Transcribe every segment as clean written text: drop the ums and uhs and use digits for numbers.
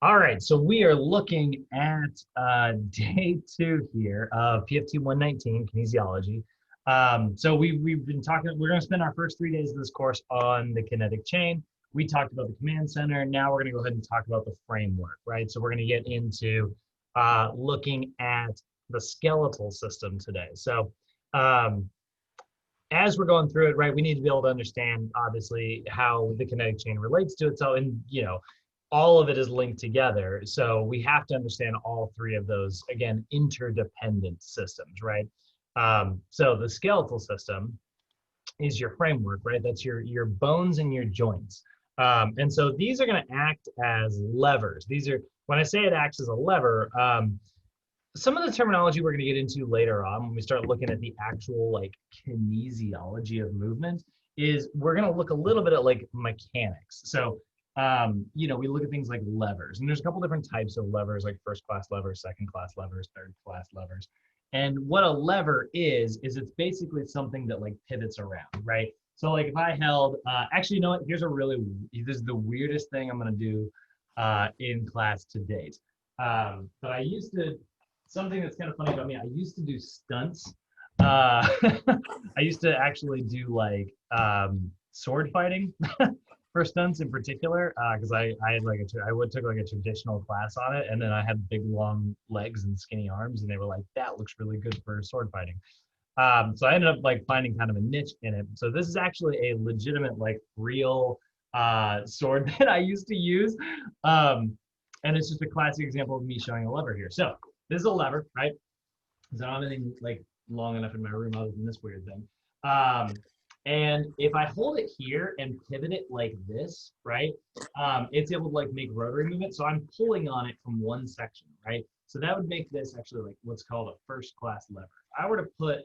All right, so we are looking at day 2 here of PFT 119, kinesiology. We've been talking, we're going to spend our first 3 days of this course on the kinetic chain. We talked about the command center. Now we're going to go ahead and talk about the framework, right? So we're going to get into looking at the skeletal system today. So as we're going through it, right, we need to be able to understand, obviously, how the kinetic chain relates to itself. And, all of it is linked together. So we have to understand all three of those, again, interdependent systems, right? So the skeletal system is your framework, right? That's your bones and your joints. And so these are going to act as levers. These are, when I say it acts as a lever, some of the terminology we're going to get into later on when we start looking at the actual like kinesiology of movement is we're going to look a little bit at like mechanics. So we look at things like levers, and there's a couple different types of levers, like first class levers, second class levers, third class levers. And what a lever is it's basically something that like pivots around, right? So like if I held, actually, you know what? This is the weirdest thing I'm going to do in class to date. But something that's kind of funny about me, I used to do stunts. I used to actually do like sword fighting. For stunts in particular, because I took like a traditional class on it, and then I had big long legs and skinny arms, and they were like, that looks really good for sword fighting. So I ended up like finding kind of a niche in it. So this is actually a legitimate like real sword that I used to use, and it's just a classic example of me showing a lever here. So this is a lever, right? Because I don't have anything like long enough in my room other than this weird thing. And if I hold it here and pivot it like this, right, it's able to like make rotary movement. So I'm pulling on it from one section, right? So that would make this actually like what's called a first class lever. If I were to put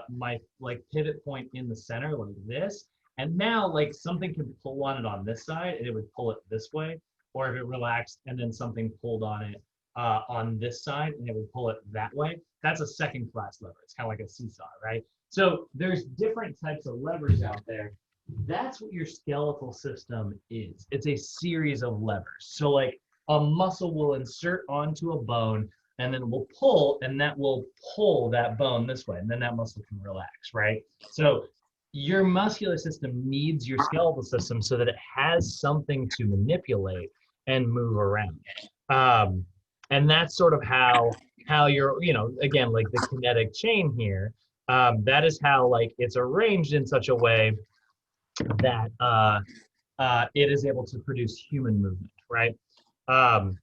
my like pivot point in the center like this, and now like something can pull on it on this side and it would pull it this way, or if it relaxed and then something pulled on it on this side and it would pull it that way, that's a second class lever. It's kind of like a seesaw, right? So there's different types of levers out there. That's what your skeletal system is. It's a series of levers. So like a muscle will insert onto a bone and then will pull, and that will pull that bone this way, and then that muscle can relax, right? So your muscular system needs your skeletal system so that it has something to manipulate and move around. And that's sort of how you're, again, like the kinetic chain here, that is how like it's arranged in such a way that it is able to produce human movement, right? All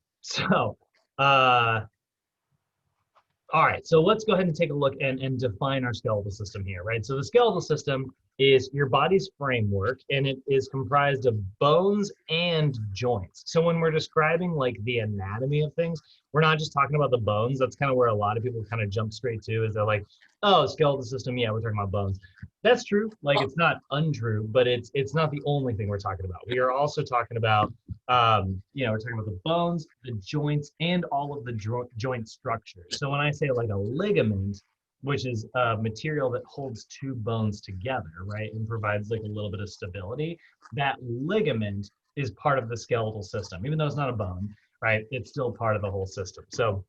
right, so let's go ahead and take a look and define our skeletal system here, right? So the skeletal system is your body's framework, and it is comprised of bones and joints. So when we're describing like the anatomy of things, we're not just talking about the bones. That's kind of where a lot of people kind of jump straight to, is they're like, oh, skeletal system, yeah, we're talking about bones. That's true. Like it's not untrue, but it's not the only thing we're talking about. We are also talking about, we're talking about the bones, the joints, and all of the joint structures. So when I say like a ligament, which is a material that holds two bones together, right, and provides like a little bit of stability, that ligament is part of the skeletal system. Even though it's not a bone, right, it's still part of the whole system. So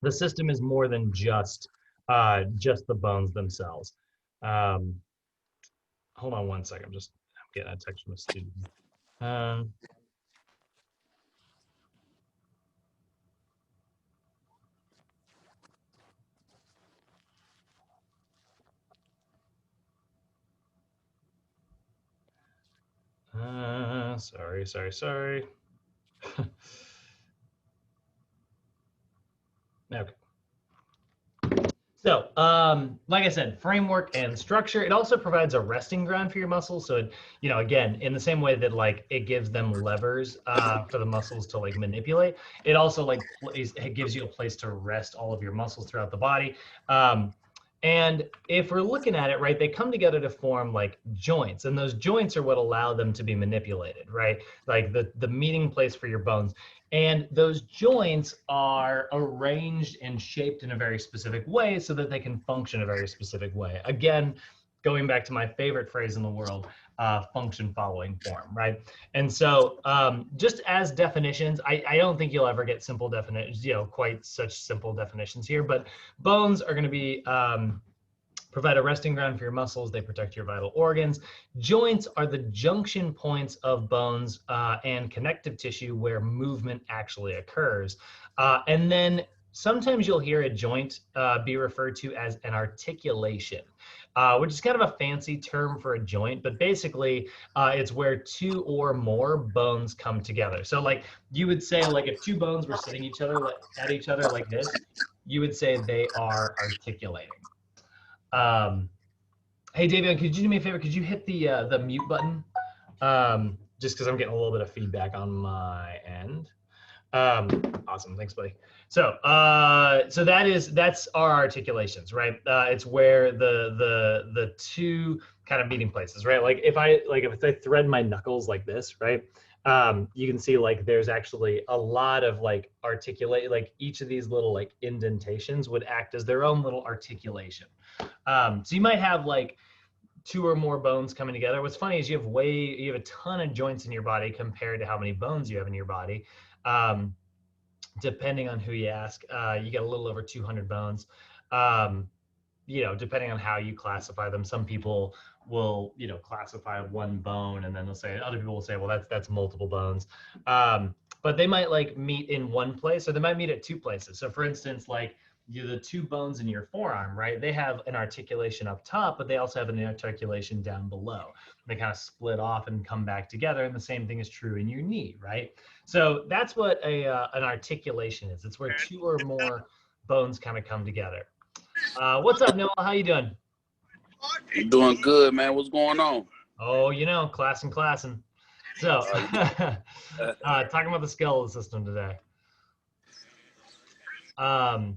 the system is more than just the bones themselves. Hold on one second. I'm getting a text from a student. Sorry. Okay. So, like I said, framework and structure. It also provides a resting ground for your muscles. So, again, in the same way that like it gives them levers for the muscles to like manipulate, it also like it gives you a place to rest all of your muscles throughout the body. And if we're looking at it, right, they come together to form like joints, and those joints are what allow them to be manipulated, right? Like the meeting place for your bones. And those joints are arranged and shaped in a very specific way so that they can function a very specific way. Again, going back to my favorite phrase in the world, function following form, right? And so just as definitions, I don't think you'll ever get simple definitions, quite such simple definitions here, but bones are going to be provide a resting ground for your muscles. They protect your vital organs. Joints are the junction points of bones and connective tissue where movement actually occurs. And then sometimes you'll hear a joint be referred to as an articulation, which is kind of a fancy term for a joint, but basically it's where two or more bones come together. So like you would say, like if two bones were sitting at each other like this, you would say they are articulating. Hey, Davion, could you do me a favor? Could you hit the mute button? Just because I'm getting a little bit of feedback on my end. Awesome, thanks, buddy. So that's our articulations, right? It's where the two kind of meeting places, right? Like if I thread my knuckles like this, right? You can see like there's actually a lot of like articulate, like each of these little like indentations would act as their own little articulation. So you might have like two or more bones coming together. What's funny is you have a ton of joints in your body compared to how many bones you have in your body. Depending on who you ask, you get a little over 200 bones. Depending on how you classify them, some people will, classify one bone, and then other people will say, well, that's multiple bones. But they might like meet in one place, or they might meet at two places. So for instance, like the two bones in your forearm, right? They have an articulation up top, but they also have an articulation down below. They kind of split off and come back together, and the same thing is true in your knee, right? So that's what an articulation is. It's where two or more bones kind of come together. What's up, Noah? How you doing? Doing good, man. What's going on? Oh, classing. So, talking about the skeletal system today. Let's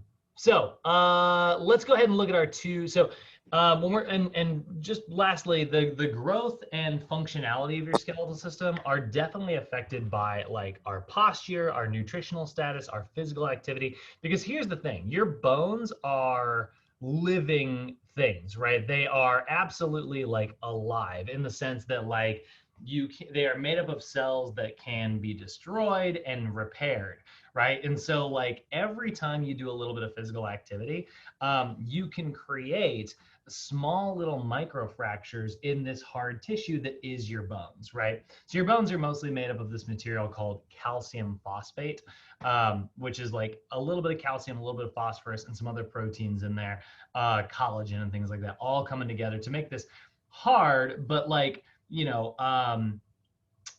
go ahead and look at our two. So when we're and just lastly, the growth and functionality of your skeletal system are definitely affected by like our posture, our nutritional status, our physical activity. Because here's the thing: your bones are living things, right? They are absolutely like alive in the sense that like they are made up of cells that can be destroyed and repaired, right? And so like every time you do a little bit of physical activity, you can create small little microfractures in this hard tissue that is your bones, right? So your bones are mostly made up of this material called calcium phosphate, which is like a little bit of calcium, a little bit of phosphorus, and some other proteins in there, collagen and things like that, all coming together to make this hard, but like,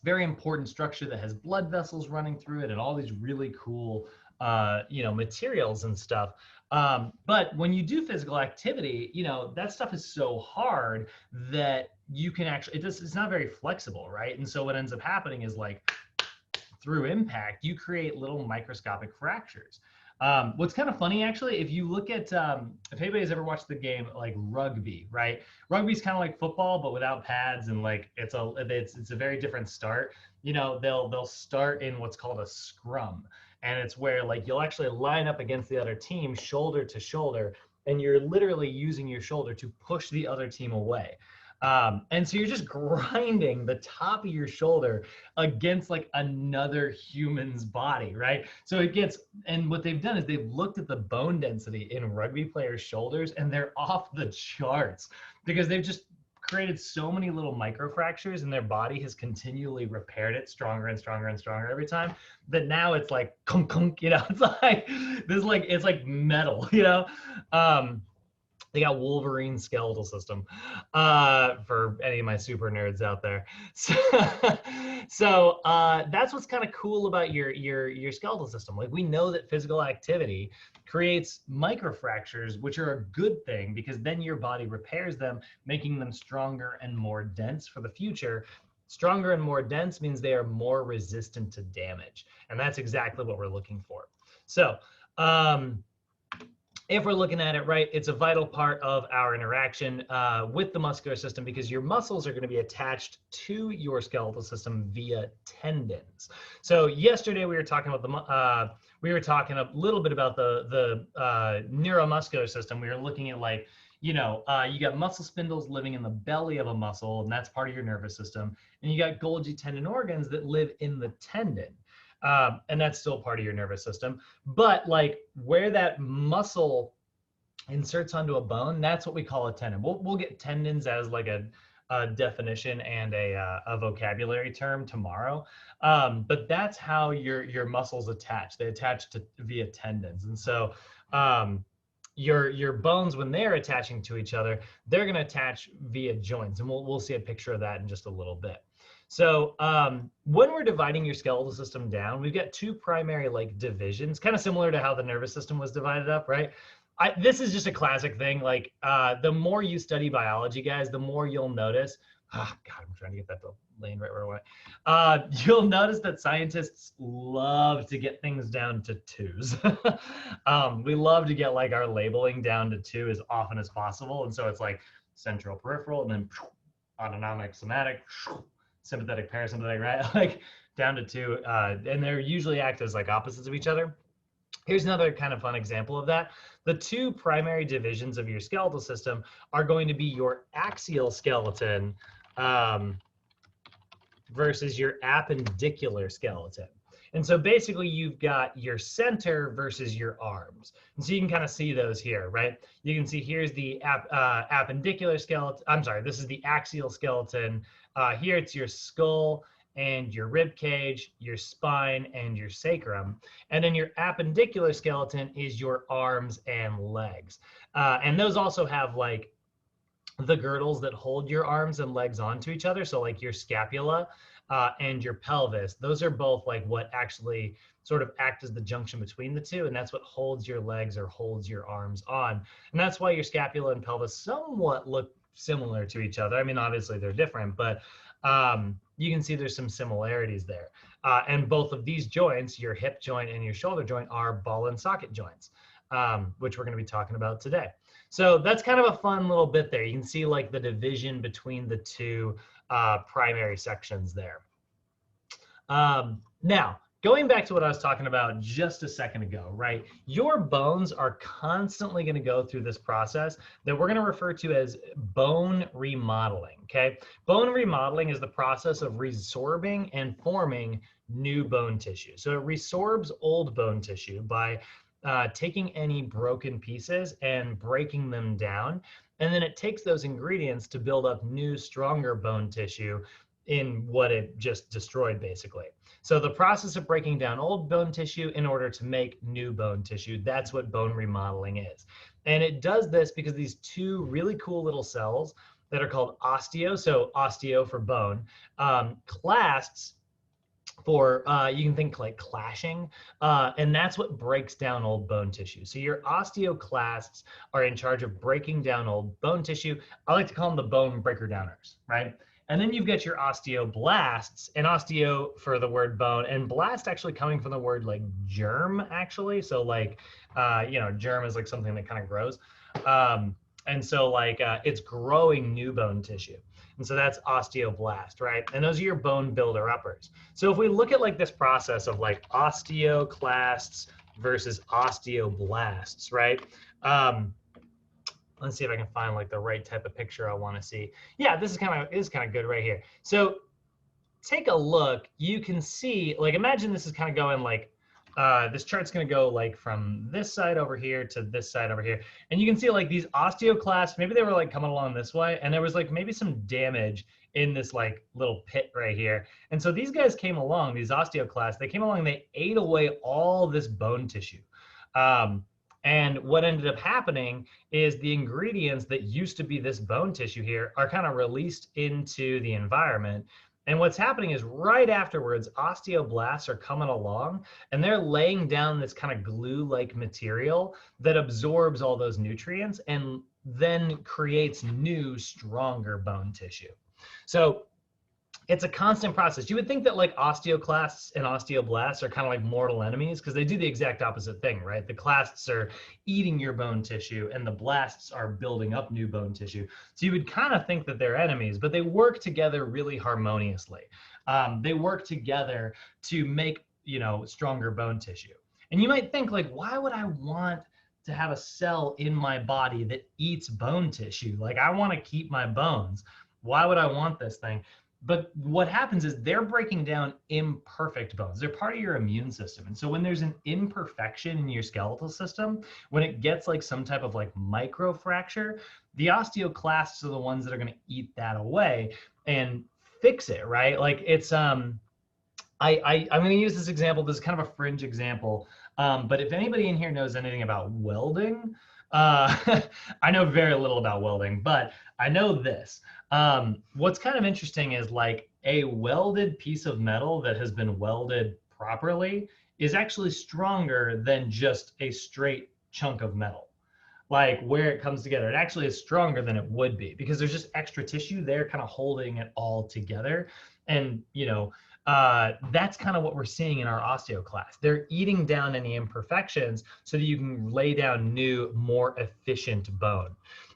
very important structure that has blood vessels running through it and all these really cool, materials and stuff. But when you do physical activity, that stuff is so hard that you can actually, it's not very flexible, right? And so what ends up happening is like through impact, you create little microscopic fractures. What's kind of funny, actually, if you look at, if anybody's ever watched the game like rugby, right? Rugby's kind of like football, but without pads, and like it's a very different start. They'll start in what's called a scrum, and it's where like you'll actually line up against the other team, shoulder to shoulder, and you're literally using your shoulder to push the other team away. And so you're just grinding the top of your shoulder against like another human's body, right? So and what they've done is they've looked at the bone density in rugby players' shoulders, and they're off the charts because they've just created so many little microfractures, and their body has continually repaired it stronger and stronger and stronger every time, that now it's like kunk kunk, it's like this, like it's like metal, They got Wolverine skeletal system, for any of my super nerds out there. So that's what's kind of cool about your skeletal system. Like, we know that physical activity creates microfractures, which are a good thing because then your body repairs them, making them stronger and more dense for the future. Stronger and more dense means they are more resistant to damage, and that's exactly what we're looking for. So if we're looking at it right, it's a vital part of our interaction with the muscular system because your muscles are going to be attached to your skeletal system via tendons. So yesterday we were talking about we were talking a little bit about the neuromuscular system. We were looking at like, you know, you got muscle spindles living in the belly of a muscle, and that's part of your nervous system. And you got Golgi tendon organs that live in the tendon. And that's still part of your nervous system. But like where that muscle inserts onto a bone, that's what we call a tendon. We'll get tendons as like a definition and a vocabulary term tomorrow. But that's how your muscles attach. They attach to via tendons. And so your bones, when they're attaching to each other, they're going to attach via joints. And we'll see a picture of that in just a little bit. So when we're dividing your skeletal system down, we've got two primary like divisions, kind of similar to how the nervous system was divided up, right? This is just a classic thing. Like the more you study biology, guys, the more you'll notice. Oh, God, I'm trying to get that to lane right where I want. You'll notice that scientists love to get things down to twos. We love to get like our labeling down to two as often as possible, and so it's like central, peripheral, and then autonomic, somatic, sympathetic, parasympathetic, right? Like down to two, and they're usually act as like opposites of each other. Here's another kind of fun example of that. The two primary divisions of your skeletal system are going to be your axial skeleton versus your appendicular skeleton. And so basically you've got your center versus your arms. And so you can kind of see those here, right? You can see here's the appendicular skeleton. I'm sorry, this is the axial skeleton. Here it's your skull and your rib cage, your spine, and your sacrum. And then your appendicular skeleton is your arms and legs. And those also have like the girdles that hold your arms and legs onto each other. So like your scapula and your pelvis, those are both like what actually sort of act as the junction between the two. And that's what holds your legs or holds your arms on. And that's why your scapula and pelvis somewhat look similar to each other. I mean, obviously they're different, but you can see there's some similarities there. And both of these joints, your hip joint and your shoulder joint, are ball and socket joints, which we're going to be talking about today. So that's kind of a fun little bit there. You can see like the division between the two primary sections there. Now, going back to what I was talking about just a second ago, right? Your bones are constantly going to go through this process that we're going to refer to as bone remodeling, okay? Bone remodeling is the process of resorbing and forming new bone tissue. So it resorbs old bone tissue by taking any broken pieces and breaking them down. And then it takes those ingredients to build up new, stronger bone tissue in what it just destroyed, basically. So the process of breaking down old bone tissue in order to make new bone tissue, that's what bone remodeling is. And it does this because these two really cool little cells that are called osteo, so osteo for bone, clasts for, you can think like clashing, and that's what breaks down old bone tissue. So your osteoclasts are in charge of breaking down old bone tissue. I like to call them the bone breaker downers, right? And then you've got your osteoblasts, and osteo for the word bone, and blast actually coming from the word like germ, actually. So like, you know, germ is like something that kind of grows. And so like it's growing new bone tissue. And so that's osteoblast, right? And those are your bone builder uppers. So if we look at like this process of like osteoclasts versus osteoblasts, right? Let's see if I can find like the right type of picture I want to see. Yeah, this is kind of good right here. So take a look. You can see, like, imagine this is kind of going like, this chart's going to go like from this side over here to this side over here. And you can see like these osteoclasts, maybe they were like coming along this way, and there was like maybe some damage in this like little pit right here. And so these guys came along, these osteoclasts, they came along, they ate away all this bone tissue. And what ended up happening is the ingredients that used to be this bone tissue here are kind of released into the environment. And what's happening is right afterwards, osteoblasts are coming along and they're laying down this kind of glue-like material that absorbs all those nutrients and then creates new, stronger bone tissue. So it's a constant process. You would think that like osteoclasts and osteoblasts are kind of like mortal enemies because they do the exact opposite thing, right? The clasts are eating your bone tissue and the blasts are building up new bone tissue. So you would kind of think that they're enemies, but they work together really harmoniously. They work together to make, you know, stronger bone tissue. And you might think like, why would I want to have a cell in my body that eats bone tissue. Like, I want to keep my bones. Why would I want this thing? But what happens is they're breaking down imperfect bones. They're part of your immune system. And so when there's an imperfection in your skeletal system, when it gets like some type of like microfracture, the osteoclasts are the ones that are going to eat that away and fix it, right? Like, it's I'm going to use this example. This is kind of a fringe example, but if anybody in here knows anything about welding, I know very little about welding, but I know this. What's kind of interesting is like a welded piece of metal that has been welded properly is actually stronger than just a straight chunk of metal. Like, where it comes together, it actually is stronger than it would be because there's just extra tissue there kind of holding it all together. And, that's kind of what we're seeing in our osteoclasts. They're eating down any imperfections so that you can lay down new, more efficient bone.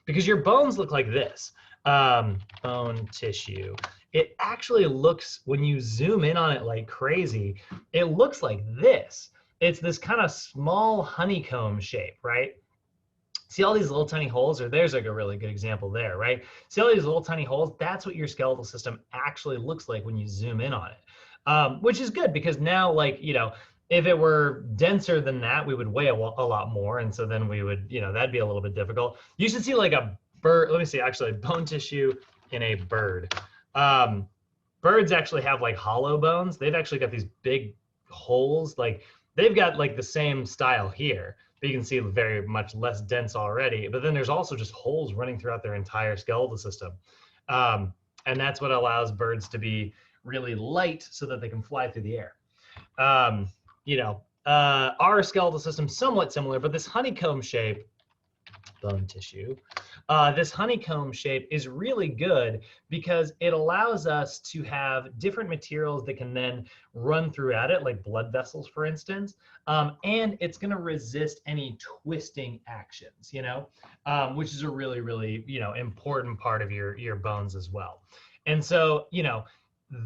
Because your bones look like this, bone tissue. It actually looks, when you zoom in on it like crazy, it looks like this. It's this kind of small honeycomb shape, right? See all these little tiny holes, or there's like a really good example there, right? See all these little tiny holes? That's what your skeletal system actually looks like when you zoom in on it, which is good because now, like, if it were denser than that, we would weigh a lot more. And so then we would, that'd be a little bit difficult. You should see like a bird. Let me see, actually, bone tissue in a bird. Birds actually have like hollow bones. They've actually got these big holes. Like, they've got like the same style here, but you can see very much less dense already. But then there's also just holes running throughout their entire skeletal system. And that's what allows birds to be really light so that they can fly through the air. Our skeletal system somewhat similar, but this honeycomb shape, bone tissue, this honeycomb shape is really good because it allows us to have different materials that can then run throughout it, like blood vessels, for instance, and it's going to resist any twisting actions, which is a really, really, important part of your bones as well. And so,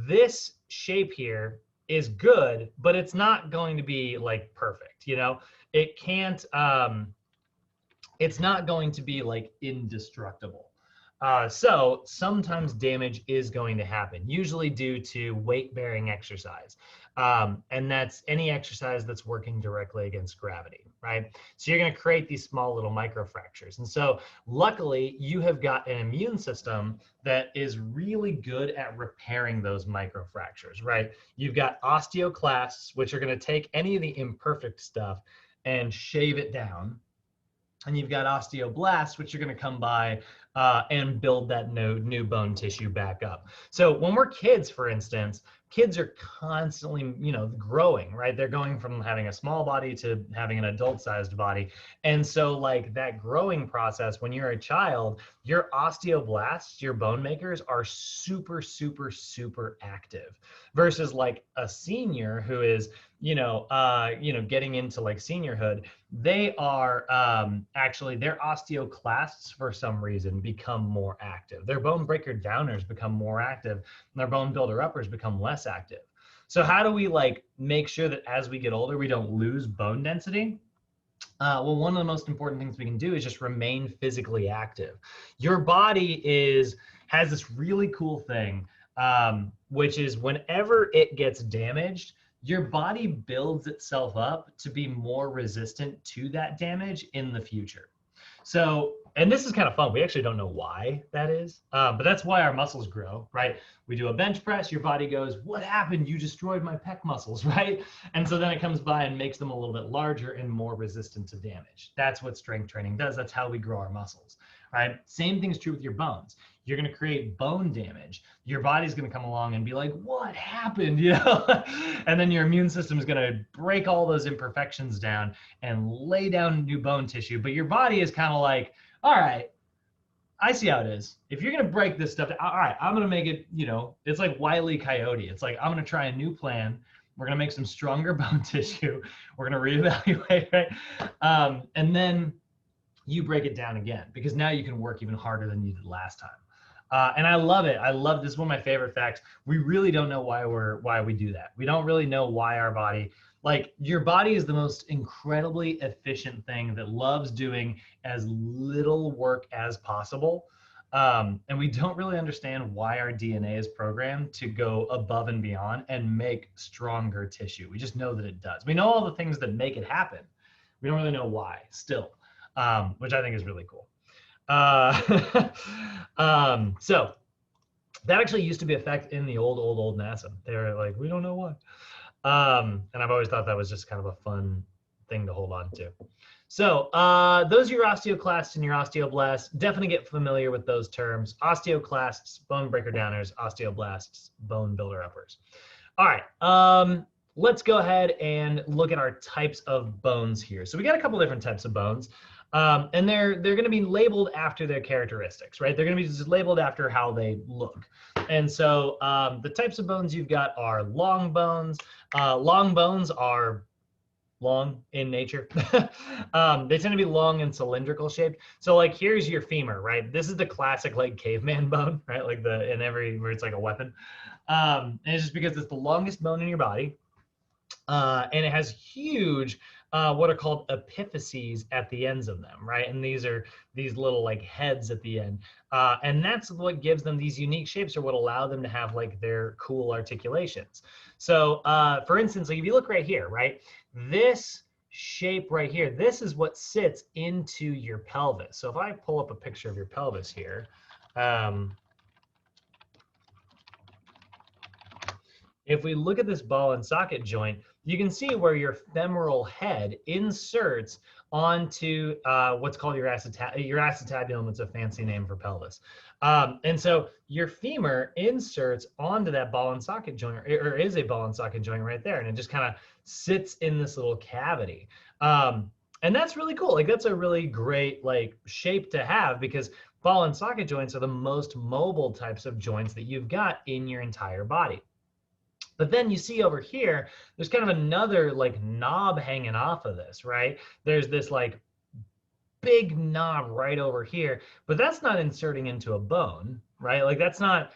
this shape here is good, but it's not going to be like perfect, it can't, it's not going to be like indestructible. So sometimes damage is going to happen, usually due to weight-bearing exercise. And that's any exercise that's working directly against gravity, right? So you're going to create these small little microfractures. And so luckily, you have got an immune system that is really good at repairing those microfractures, right? You've got osteoclasts, which are going to take any of the imperfect stuff and shave it down. And you've got osteoblasts, which are going to come by and build that new bone tissue back up. So when we're kids, for instance, kids are constantly, growing, right? They're going from having a small body to having an adult-sized body. And so like that growing process, when you're a child, your osteoblasts, your bone makers, are super, super, super active versus like a senior who is, getting into like seniorhood. They are actually, their osteoclasts for some reason become more active. Their bone breaker downers become more active, and their bone builder uppers become less active. So how do we like make sure that as we get older, we don't lose bone density? Well, one of the most important things we can do is just remain physically active. Your body has this really cool thing, which is whenever it gets damaged, your body builds itself up to be more resistant to that damage in the future. So, and this is kind of fun. We actually don't know why that is, but that's why our muscles grow, right? We do a bench press, your body goes, what happened? You destroyed my pec muscles, right? And so then it comes by and makes them a little bit larger and more resistant to damage. That's what strength training does. That's how we grow our muscles, right? Same thing's true with your bones. You're going to create bone damage. Your body's going to come along and be like, what happened? And then your immune system is going to break all those imperfections down and lay down new bone tissue. But your body is kind of like, all right, I see how it is. If you're going to break this stuff, all right, I'm going to make it, it's like Wile E. Coyote. It's like, I'm going to try a new plan. We're going to make some stronger bone tissue. We're going to reevaluate, right? And then you break it down again because now you can work even harder than you did last time. And I love it. I love this. One of my favorite facts. We really don't know why we do that. We don't really know why our body, Like your body is the most incredibly efficient thing that loves doing as little work as possible. And we don't really understand why our DNA is programmed to go above and beyond and make stronger tissue. We just know that it does. We know all the things that make it happen. We don't really know why still, which I think is really cool. So that actually used to be a fact in the old NASA. They were like, we don't know why. And I've always thought that was just kind of a fun thing to hold on to. So those are your osteoclasts and your osteoblasts. Definitely get familiar with those terms. Osteoclasts, bone breaker downers, osteoblasts, bone builder uppers. All right, let's go ahead and look at our types of bones here. So we got a couple different types of bones. And they're going to be labeled after their characteristics, right? They're going to be just labeled after how they look. And so the types of bones you've got are long bones. Long bones are long in nature. They tend to be long and cylindrical shaped. So like here's your femur, right? This is the classic like caveman bone, right? Like where it's like a weapon. And it's just because it's the longest bone in your body. And it has huge what are called epiphyses at the ends of them, right? And these are these little like heads at the end. And that's what gives them these unique shapes, or what allow them to have like their cool articulations. So for instance, like if you look right here, right? This shape right here, this is what sits into your pelvis. So if I pull up a picture of your pelvis here, if we look at this ball and socket joint, you can see where your femoral head inserts onto what's called your acetabulum. It's a fancy name for pelvis. And so your femur inserts onto that ball and socket joint, or is a ball and socket joint right there. And it just kind of sits in this little cavity. And that's really cool. Like that's a really great like shape to have, because ball and socket joints are the most mobile types of joints that you've got in your entire body. But then you see over here, there's kind of another like knob hanging off of this, right? There's this like big knob right over here, but that's not inserting into a bone, right? Like that's not,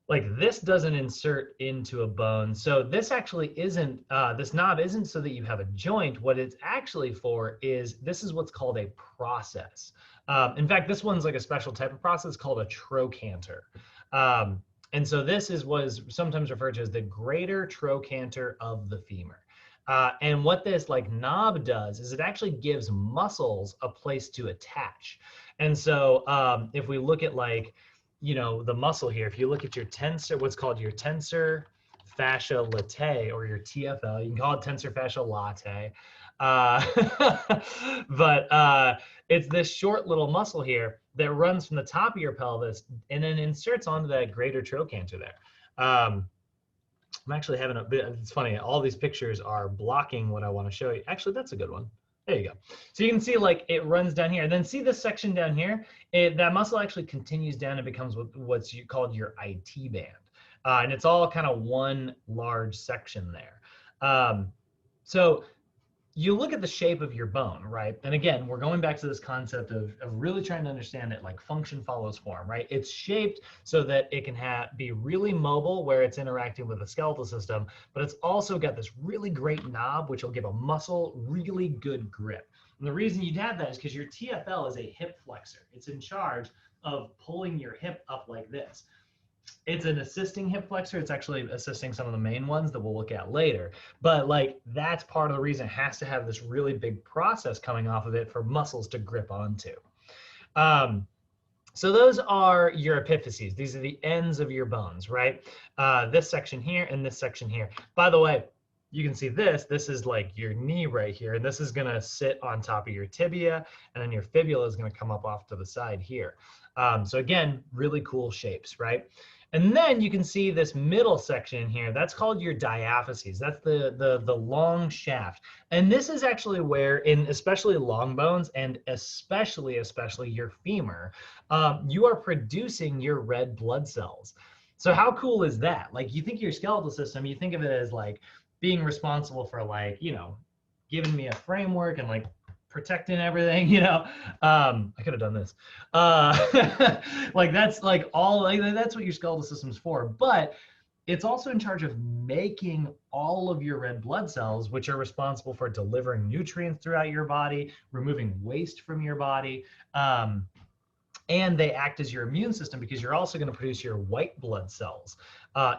like this doesn't insert into a bone. So this actually isn't, this knob isn't so that you have a joint. What it's actually for is, this is what's called a process. In fact, this one's like a special type of process called a trochanter. And so this is what is sometimes referred to as the greater trochanter of the femur. And what this like knob does is it actually gives muscles a place to attach. And so if we look at like, you know, the muscle here, if you look at your tensor, what's called your tensor fascia latae, or your TFL, you can call it tensor fascia latae. But it's this short little muscle here that runs from the top of your pelvis and then inserts onto that greater trochanter there. I'm actually having a bit, it's funny, all these pictures are blocking what I want to show you. Actually, that's a good one. There you go. So you can see like it runs down here. And then see this section down here? That muscle actually continues down and becomes what's called your IT band. And it's all kind of one large section there. So you look at the shape of your bone, right? And again, we're going back to this concept of really trying to understand it, like function follows form, right? It's shaped so that it can be really mobile where it's interacting with the skeletal system, but it's also got this really great knob, which will give a muscle really good grip. And the reason you'd have that is because your TFL is a hip flexor. It's in charge of pulling your hip up like this. It's an assisting hip flexor. It's actually assisting some of the main ones that we'll look at later. But like that's part of the reason it has to have this really big process coming off of it for muscles to grip onto. So those are your epiphyses. These are the ends of your bones, right? This section here and this section here. By the way, you can see this is like your knee right here. And this is gonna sit on top of your tibia, and then your fibula is gonna come up off to the side here. So again, really cool shapes, right? And then you can see this middle section here, that's called your diaphyses. That's the long shaft. And this is actually where, in especially long bones and especially your femur, you are producing your red blood cells. So how cool is that? Like you think your skeletal system, you think of it as like being responsible for like, you know, giving me a framework and like protecting everything, you know. I could have done this. Like that's like all, like that's what your skeletal system's for. But It's also in charge of making all of your red blood cells, which are responsible for delivering nutrients throughout your body, removing waste from your body. And they act as your immune system because you're also going to produce your white blood cells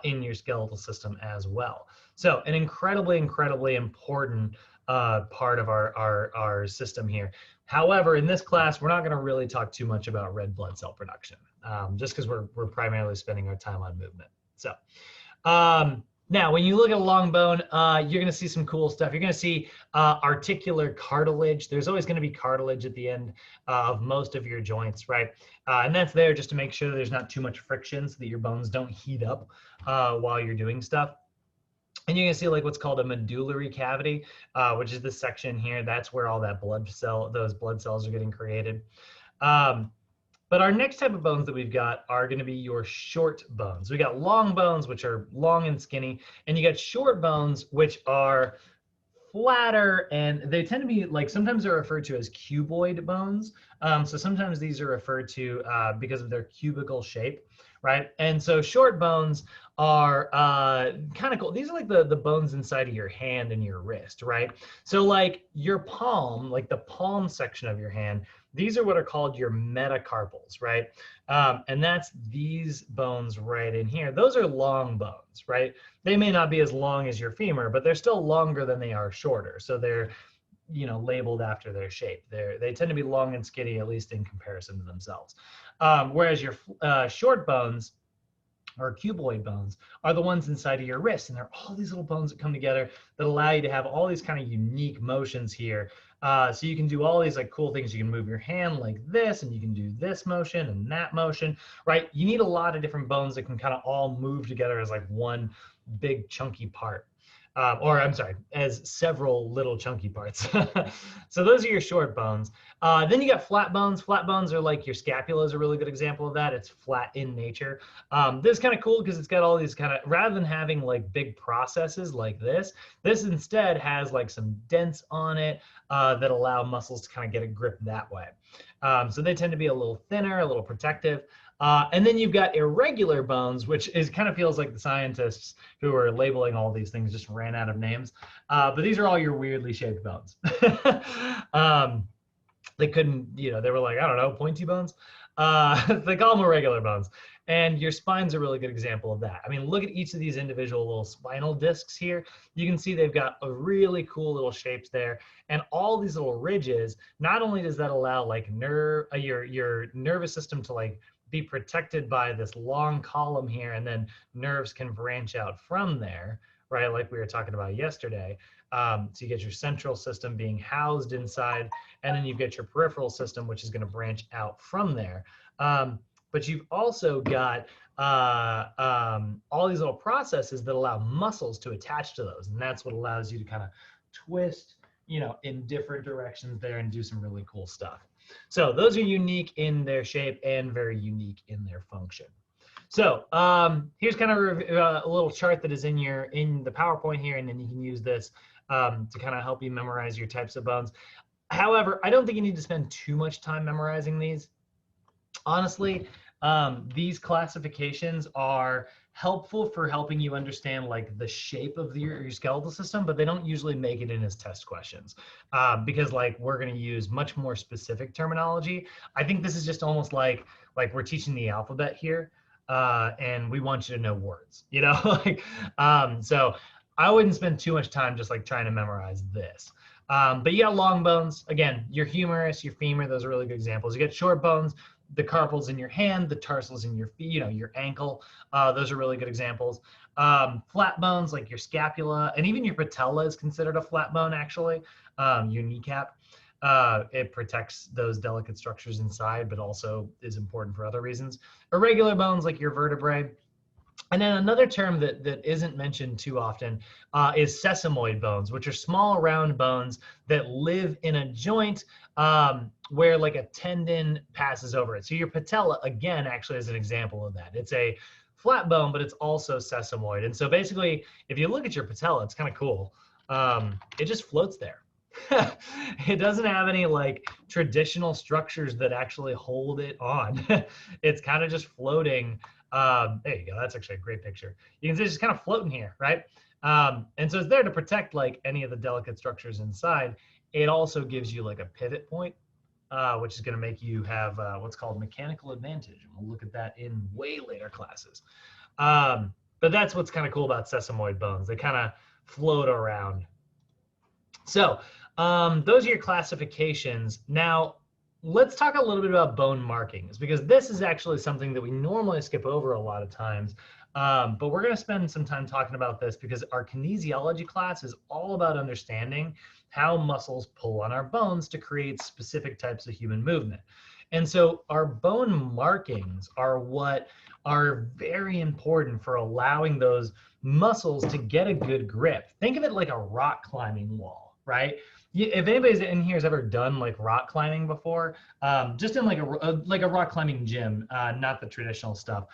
in your skeletal system as well. So an incredibly, incredibly important part of our system here. However, in this class, we're not going to really talk too much about red blood cell production, just because we're primarily spending our time on movement. So now, when you look at a long bone, you're going to see some cool stuff. You're going to see articular cartilage. There's always going to be cartilage at the end of most of your joints, right? And that's there just to make sure there's not too much friction so that your bones don't heat up while you're doing stuff. And you're going to see like what's called a medullary cavity, which is this section here. That's where all that those blood cells are getting created. But our next type of bones that we've got are going to be your short bones. We got long bones, which are long and skinny, and you got short bones, which are flatter, and they tend to be like, sometimes they're referred to as cuboid bones. So sometimes these are referred to because of their cubical shape, right? And so short bones are kind of cool. These are like the bones inside of your hand and your wrist, right? So like your palm, like the palm section of your hand, these are what are called your metacarpals, right? And that's these bones right in here. Those are long bones, right? They may not be as long as your femur, but they're still longer than they are shorter. So they're, labeled after their shape. They tend to be long and skinny, at least in comparison to themselves. Whereas your short bones, or cuboid bones, are the ones inside of your wrist. And they're all these little bones that come together that allow you to have all these kind of unique motions here. So you can do all these like cool things. You can move your hand like this, and you can do this motion and that motion, right? You need a lot of different bones that can kind of all move together as like one big chunky part. Or I'm sorry, as several little chunky parts. So those are your short bones. Then you got flat bones. Flat bones are like your scapula is a really good example of that. It's flat in nature. This is kind of cool because it's got all these kind of, rather than having like big processes like this instead has like some dents on it that allow muscles to kind of get a grip that way. So they tend to be a little thinner, a little protective. And then you've got irregular bones, which is kind of feels like the scientists who are labeling all these things just ran out of names. But these are all your weirdly shaped bones. They couldn't, they were like, I don't know, pointy bones. They call them irregular bones. And your spine's a really good example of that. I mean, look at each of these individual little spinal discs here. You can see they've got a really cool little shapes there. And all these little ridges, not only does that allow like your nervous system to like be protected by this long column here, and then nerves can branch out from there, right? Like we were talking about yesterday. So you get your central system being housed inside, and then you've got your peripheral system, which is going to branch out from there. But you've also got all these little processes that allow muscles to attach to those, and that's what allows you to kind of twist, in different directions there and do some really cool stuff. So those are unique in their shape and very unique in their function. So here's kind of a little chart that is in the PowerPoint here, and then you can use this to kind of help you memorize your types of bones. However, I don't think you need to spend too much time memorizing these. Honestly, these classifications are helpful for helping you understand like the shape of your skeletal system, but they don't usually make it in as test questions because like we're going to use much more specific terminology. I think this is just almost like we're teaching the alphabet here, and we want you to know words, so I wouldn't spend too much time just like trying to memorize this. But you got long bones, again, your humerus, your femur, those are really good examples. You get short bones, the carpals in your hand, the tarsals in your feet, your ankle. Those are really good examples. Flat bones like your scapula, and even your patella is considered a flat bone actually. Your kneecap, it protects those delicate structures inside, but also is important for other reasons. Irregular bones like your vertebrae. And then another term that isn't mentioned too often is sesamoid bones, which are small round bones that live in a joint where like a tendon passes over it. So your patella, again, actually is an example of that. It's a flat bone, but it's also sesamoid. And so basically, if you look at your patella, it's kind of cool. It just floats there. It doesn't have any like traditional structures that actually hold it on. It's kind of just floating There you go. That's actually a great picture. You can see it's just kind of floating here, right? And so it's there to protect like any of the delicate structures inside. It also gives you like a pivot point, which is going to make you have what's called mechanical advantage. And we'll look at that in way later classes. But that's what's kind of cool about sesamoid bones. They kind of float around. So those are your classifications. Now, let's talk a little bit about bone markings, because this is actually something that we normally skip over a lot of times. But we're going to spend some time talking about this because our kinesiology class is all about understanding how muscles pull on our bones to create specific types of human movement. And so our bone markings are what are very important for allowing those muscles to get a good grip. Think of it like a rock climbing wall, right? If anybody's in here has ever done like rock climbing before, just in like a rock climbing gym, not the traditional stuff.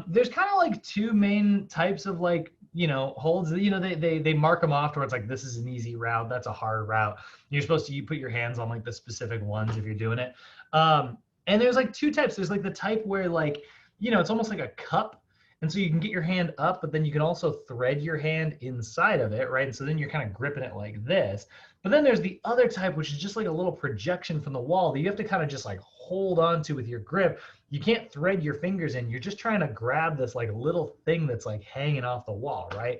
There's kind of like two main types of like, holds. They mark them off where it's like, this is an easy route, that's a hard route. You're supposed to put your hands on like the specific ones if you're doing it. And there's like two types. There's like the type where like, it's almost like a cup. And so you can get your hand up, but then you can also thread your hand inside of it, right? And so then you're kind of gripping it like this. But then there's the other type, which is just like a little projection from the wall that you have to kind of just like hold on to with your grip. You can't thread your fingers in. You're just trying to grab this like little thing that's like hanging off the wall, right?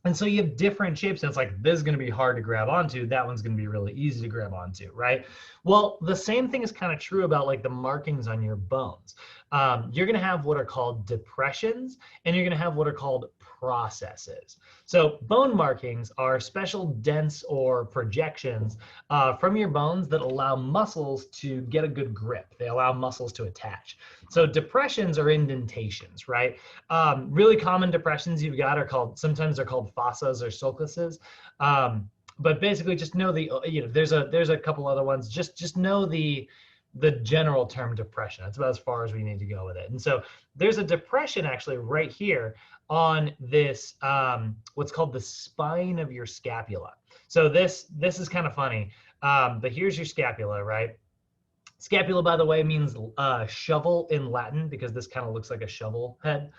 And so you have different shapes, and it's like, this is going to be hard to grab onto. That one's going to be really easy to grab onto, right? Well, the same thing is kind of true about like the markings on your bones. You're going to have what are called depressions, and you're going to have what are called processes. So bone markings are special dents or projections from your bones that allow muscles to get a good grip. They allow muscles to attach. So depressions are indentations, right? Really common depressions you've got are sometimes they're called fossas or sulcuses. But basically just know there's a couple other ones. Just know the general term depression. That's about as far as we need to go with it. And so there's a depression actually right here on this, what's called the spine of your scapula. So this is kind of funny, but here's your scapula, right? Scapula, by the way, means shovel in Latin, because this kind of looks like a shovel head.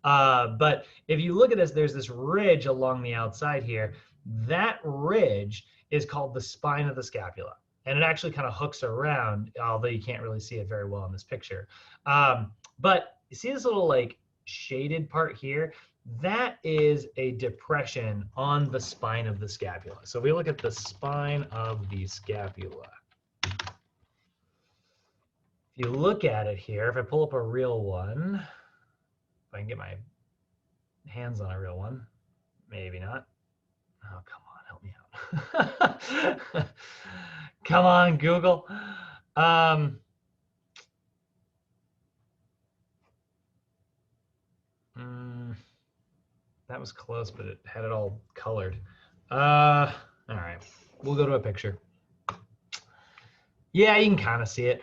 But if you look at this, there's this ridge along the outside here. That ridge is called the spine of the scapula. And it actually kind of hooks around, although you can't really see it very well in this picture. But you see this little like shaded part here? That is a depression on the spine of the scapula. So if we look at the spine of the scapula, if you look at it here, if I pull up a real one, if I can get my hands on a real one, maybe not. Oh, come on, help me out. Come on, Google. That was close, but it had it all colored. All right, we'll go to a picture. Yeah, you can kind of see it.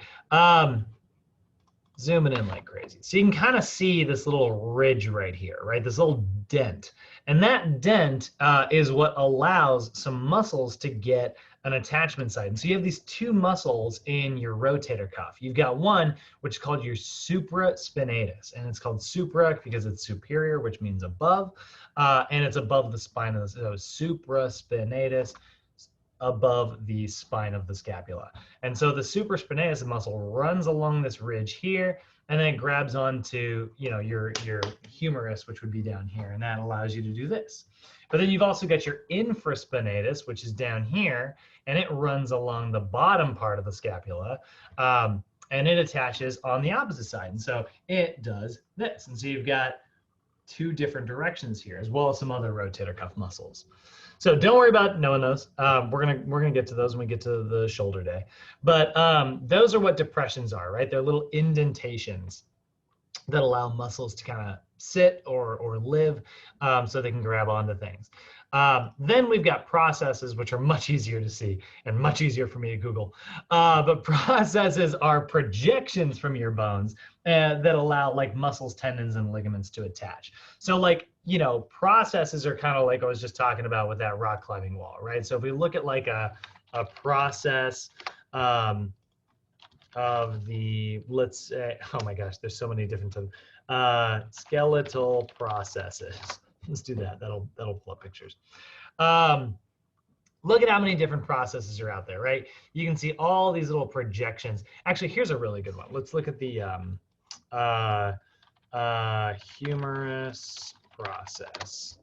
Zooming in like crazy. So you can kind of see this little ridge right here, right? This little dent. And that dent is what allows some muscles to get an attachment site. And so you have these two muscles in your rotator cuff. You've got one, which is called your supraspinatus. And it's called supra because it's superior, which means above. And it's above the spine of the, so supraspinatus, above the spine of the scapula. And so the supraspinatus muscle runs along this ridge here, and then it grabs onto, your humerus, which would be down here, and that allows you to do this. But then you've also got your infraspinatus, which is down here, and it runs along the bottom part of the scapula, and it attaches on the opposite side. And so it does this. And so you've got two different directions here, as well as some other rotator cuff muscles. So don't worry about knowing those. We're gonna get to those when we get to the shoulder day. But those are what depressions are, right? They're little indentations that allow muscles to kind of sit or live so they can grab onto things. Then we've got processes, which are much easier to see and much easier for me to Google. But processes are projections from your bones that allow like muscles, tendons, and ligaments to attach. So like, processes are kind of like I was just talking about with that rock climbing wall, right? So if we look at like a process, of the, let's say, oh my gosh, there's so many different skeletal processes. Let's do that. That'll pull up pictures. Look at how many different processes are out there, right? You can see all these little projections. Actually, here's a really good one. Let's look at the humerus process.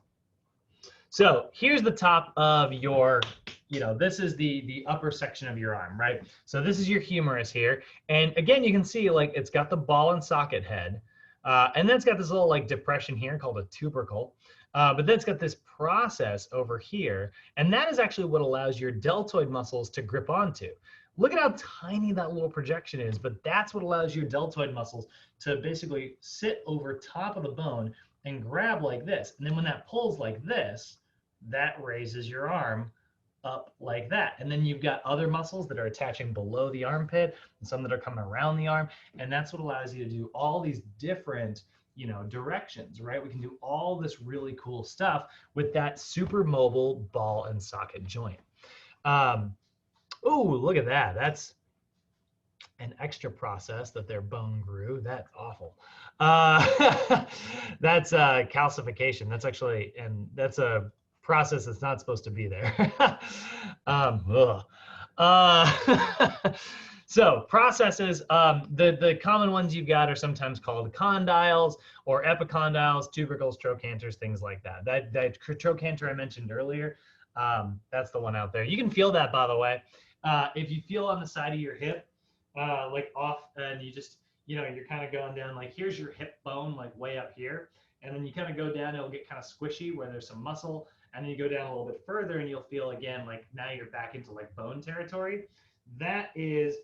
So here's the top of your, this is the upper section of your arm, right? So this is your humerus here. And again, you can see like it's got the ball and socket head. And then it's got this little like depression here called a tubercle. But then it's got this process over here. And that is actually what allows your deltoid muscles to grip onto. Look at how tiny that little projection is, but that's what allows your deltoid muscles to basically sit over top of the bone and grab like this. And then when that pulls like this, that raises your arm up like that. And then you've got other muscles that are attaching below the armpit and some that are coming around the arm. And that's what allows you to do all these different, directions, right? We can do all this really cool stuff with that super mobile ball and socket joint. Oh, look at that. That's an extra process that their bone grew. That's awful. That's calcification. That's actually, and that's a process that's not supposed to be there. So processes, the common ones you've got are sometimes called condyles or epicondyles, tubercles, trochanters, things like that. That trochanter I mentioned earlier, that's the one out there. You can feel that, by the way. If you feel on the side of your hip, like off, and you just, you're kind of going down, like here's your hip bone, like way up here. And then you kind of go down, it'll get kind of squishy where there's some muscle. And then you go down a little bit further and you'll feel again, like now you're back into like bone territory. That is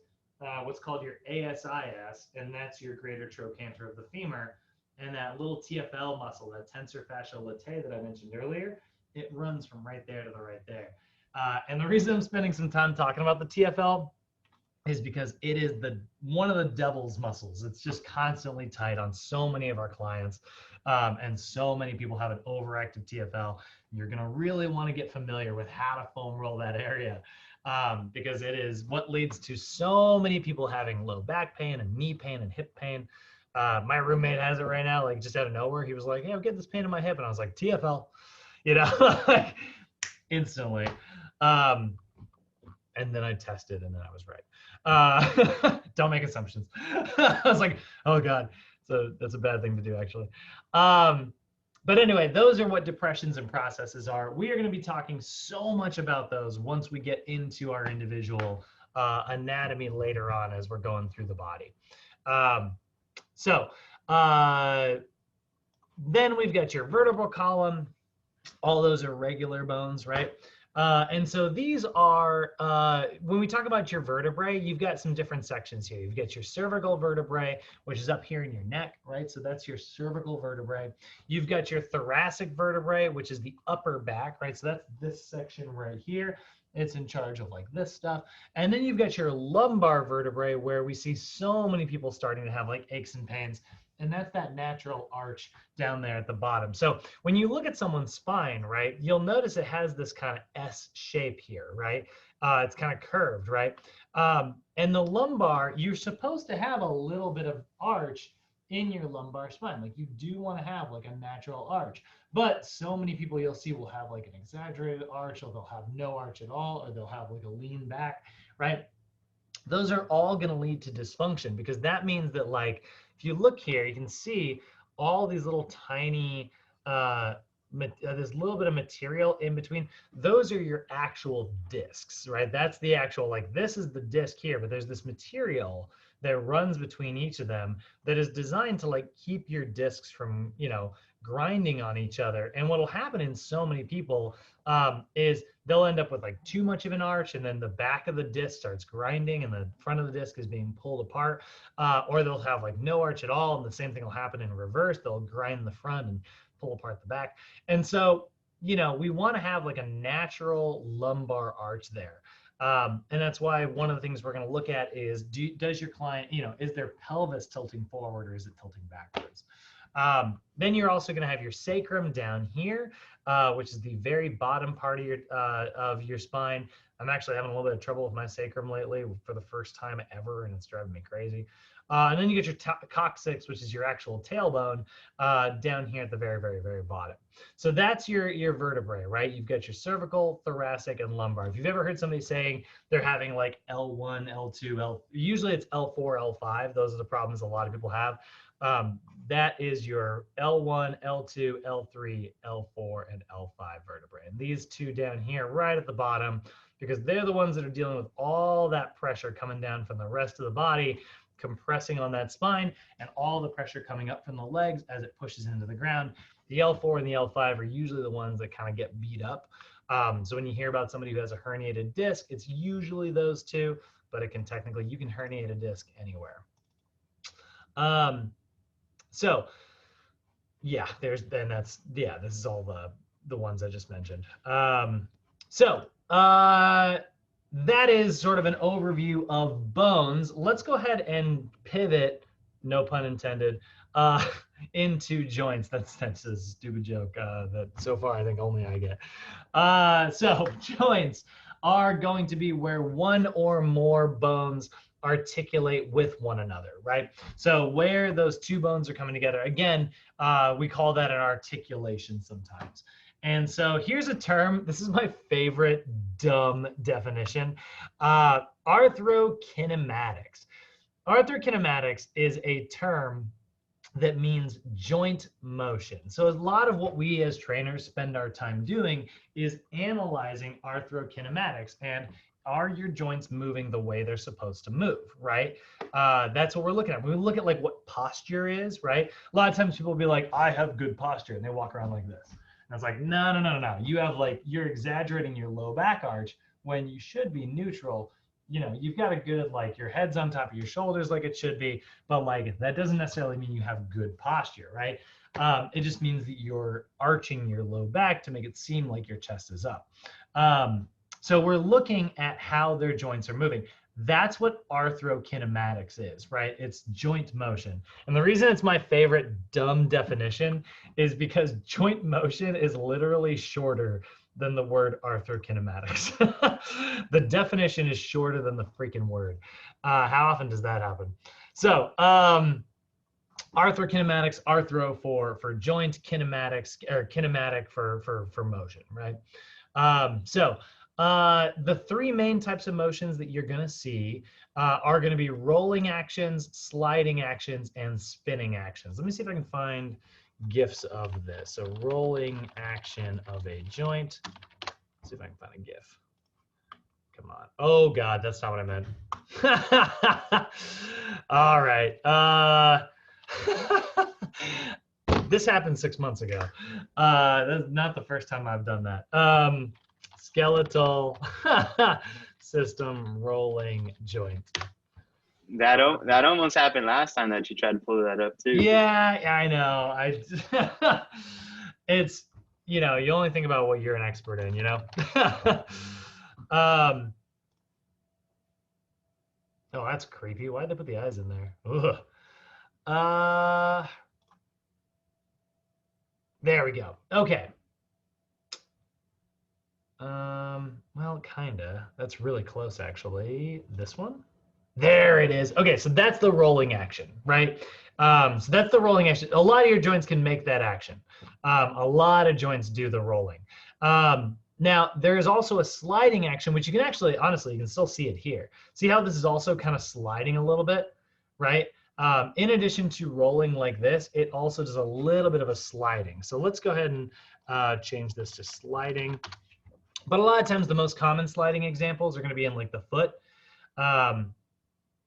what's called your ASIS, and that's your greater trochanter of the femur. And that little TFL muscle, that tensor fasciae latae that I mentioned earlier, it runs from right there to the right there. And the reason I'm spending some time talking about the TFL is because it is one of the devil's muscles. It's just constantly tight on so many of our clients. And so many people have an overactive TFL. You're gonna really wanna get familiar with how to foam roll that area because it is what leads to so many people having low back pain and knee pain and hip pain. My roommate has it right now, like just out of nowhere. He was like, hey, I'm getting this pain in my hip. And I was like, TFL, like instantly. And then I tested and then I was right. Don't make assumptions. I was like, oh God. So that's a bad thing to do, actually. But anyway, those are what depressions and processes are. We are going to be talking so much about those once we get into our individual anatomy later on as we're going through the body. Then we've got your vertebral column. All those are regular bones, right? And so these are, when we talk about your vertebrae, you've got some different sections here. You've got your cervical vertebrae, which is up here in your neck, right? So that's your cervical vertebrae. You've got your thoracic vertebrae, which is the upper back, right? So that's this section right here. It's in charge of like this stuff. And then you've got your lumbar vertebrae, where we see so many people starting to have like aches and pains. And that's that natural arch down there at the bottom. So when you look at someone's spine, right, you'll notice it has this kind of S shape here, right? It's kind of curved, right? And the lumbar, you're supposed to have a little bit of arch in your lumbar spine. Like you do want to have like a natural arch. But so many people you'll see will have like an exaggerated arch, or they'll have no arch at all, or they'll have like a lean back, right? Those are all going to lead to dysfunction, because that means that, like, if you look here, you can see all these little tiny, there's a little bit of material in between. Those are your actual discs, right? That's the actual, like, this is the disc here, but there's this material that runs between each of them that is designed to like keep your discs from, grinding on each other. And what will happen in so many people is they'll end up with like too much of an arch, and then the back of the disc starts grinding and the front of the disc is being pulled apart, or they'll have like no arch at all, and the same thing will happen in reverse. They'll grind the front and pull apart the back. And so, we want to have like a natural lumbar arch there. And that's why one of the things we're going to look at is, does your client, is their pelvis tilting forward or is it tilting backwards? Then you're also going to have your sacrum down here, which is the very bottom part of your spine. I'm actually having a little bit of trouble with my sacrum lately for the first time ever, and it's driving me crazy. And then you get your coccyx, which is your actual tailbone, down here at the very, very, very bottom. So that's your vertebrae, right? You've got your cervical, thoracic, and lumbar. If you've ever heard somebody saying they're having like L1, L2, usually it's L4, L5. Those are the problems a lot of people have. That is your L1, L2, L3, L4, and L5 vertebrae. And these two down here right at the bottom, because they're the ones that are dealing with all that pressure coming down from the rest of the body, compressing on that spine, and all the pressure coming up from the legs as it pushes into the ground. The L4 and the L5 are usually the ones that kind of get beat up. So when you hear about somebody who has a herniated disc, it's usually those two, but it can technically, you can herniate a disc anywhere. So yeah, this is all the ones I just mentioned. That is sort of an overview of bones. Let's go ahead and pivot, no pun intended, into joints. That's a stupid joke that so far I think only I get. So joints are going to be where one or more bones articulate with one another, right? So where those two bones are coming together, again, we call that an articulation sometimes. And so here's a term, this is my favorite dumb definition, arthrokinematics. Arthrokinematics is a term that means joint motion. So a lot of what we as trainers spend our time doing is analyzing arthrokinematics, and are your joints moving the way they're supposed to move, right? That's what we're looking at. We look at like what posture is, right? A lot of times people will be like, I have good posture, and they walk around like this. And it's like, no. You have you're exaggerating your low back arch when you should be neutral. You know, you've got a good, your head's on top of your shoulders like it should be, but that doesn't necessarily mean you have good posture, right? It just means that you're arching your low back to make it seem like your chest is up. So we're looking at how their joints are moving. That's what arthrokinematics is, right? It's joint motion. And the reason it's my favorite dumb definition is because joint motion is literally shorter than the word arthrokinematics. The definition is shorter than the freaking word. How often does that happen? So arthrokinematics, arthro for joint, kinematics, or kinematic for motion, right? The three main types of motions that you're going to see are going to be rolling actions, sliding actions, and spinning actions. Let me see if I can find GIFs of this. So rolling action of a joint. Let's see if I can find a GIF. Come on. Oh, God, that's not what I meant. All right. This happened 6 months ago. That's not the first time I've done that. Skeletal system rolling joint. That almost happened last time that you tried to pull that up too. Yeah, I know. It's, you only think about what you're an expert in, Oh, that's creepy. Why'd they put the eyes in there? Ugh. There we go. Okay. Well, kinda. That's really close, actually. This one? There it is. Okay, so that's the rolling action, right? So that's the rolling action. A lot of your joints can make that action. A lot of joints do the rolling. Now, there is also a sliding action, which you can actually, honestly, you can still see it here. See how this is also kind of sliding a little bit, right? In addition to rolling like this, it also does a little bit of a sliding. So let's go ahead and change this to sliding. But a lot of times the most common sliding examples are going to be in the foot. That's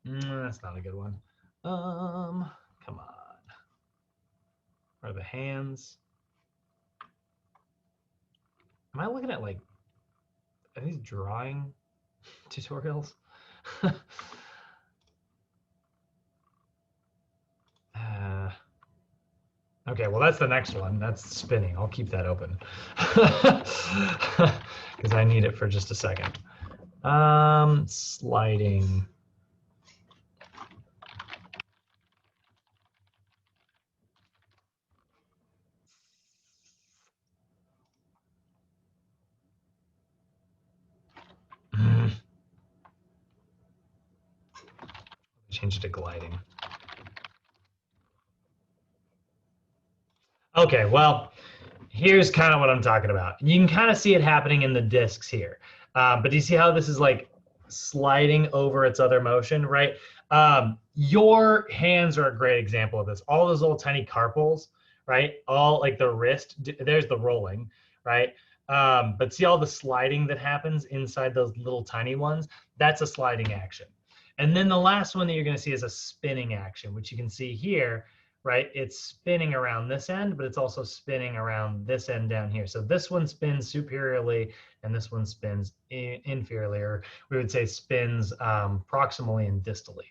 not a good one. Come on. Or the hands. Am I looking at are these drawing tutorials? Okay, well, that's the next one. That's spinning. I'll keep that open because I need it for just a second. Sliding. change it to gliding. Okay, well, here's kind of what I'm talking about. You can kind of see it happening in the discs here. But do you see how this is like sliding over its other motion, right? Your hands are a great example of this. All those little tiny carpals, right? All like the wrist, there's the rolling, right? But see all the sliding that happens inside those little tiny ones? That's a sliding action. And then the last one that you're going to see is a spinning action, which you can see here, right? It's spinning around this end, but it's also spinning around this end down here. So this one spins superiorly, and this one spins inferiorly, or we would say spins proximally and distally.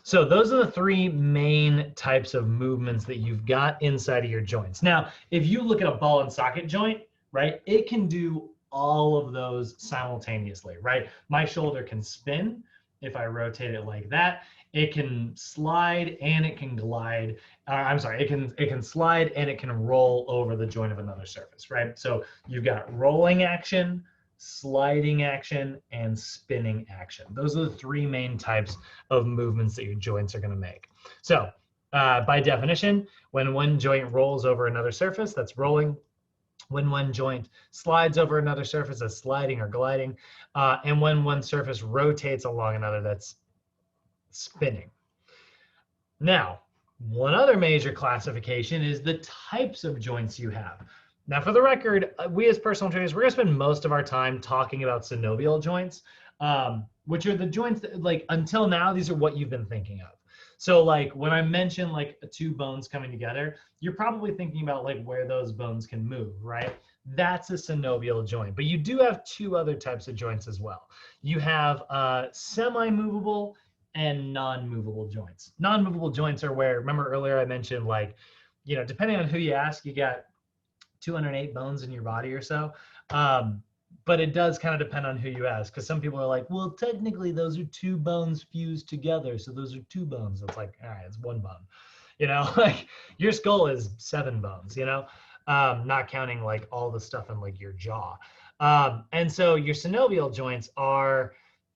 So those are the three main types of movements that you've got inside of your joints. Now, if you look at a ball and socket joint, right, it can do all of those simultaneously, right? My shoulder can spin if I rotate it like that. It can slide and it can glide. I'm sorry, it can slide and it can roll over the joint of another surface, right? So you've got rolling action, sliding action, and spinning action. Those are the three main types of movements that your joints are going to make. So by definition, when one joint rolls over another surface, that's rolling. When one joint slides over another surface, that's sliding or gliding. And when one surface rotates along another, that's spinning. Now, one other major classification is the types of joints you have. Now, for the record, we as personal trainers, we're going to spend most of our time talking about synovial joints, which are the joints that, like, until now, these are what you've been thinking of. So, like, when I mention like two bones coming together, you're probably thinking about like where those bones can move, right? That's a synovial joint. But you do have two other types of joints as well. You have semi-movable and non-movable joints. Non-movable joints are where, remember earlier I mentioned, like, you know, depending on who you ask, you got 208 bones in your body or so. But it does kind of depend on who you ask, because some people are like, well, technically those are two bones fused together, so those are two bones. It's like, all right, it's one bone. You know, like your skull is 7 bones, you know, not counting like all the stuff in like your jaw. And so your synovial joints are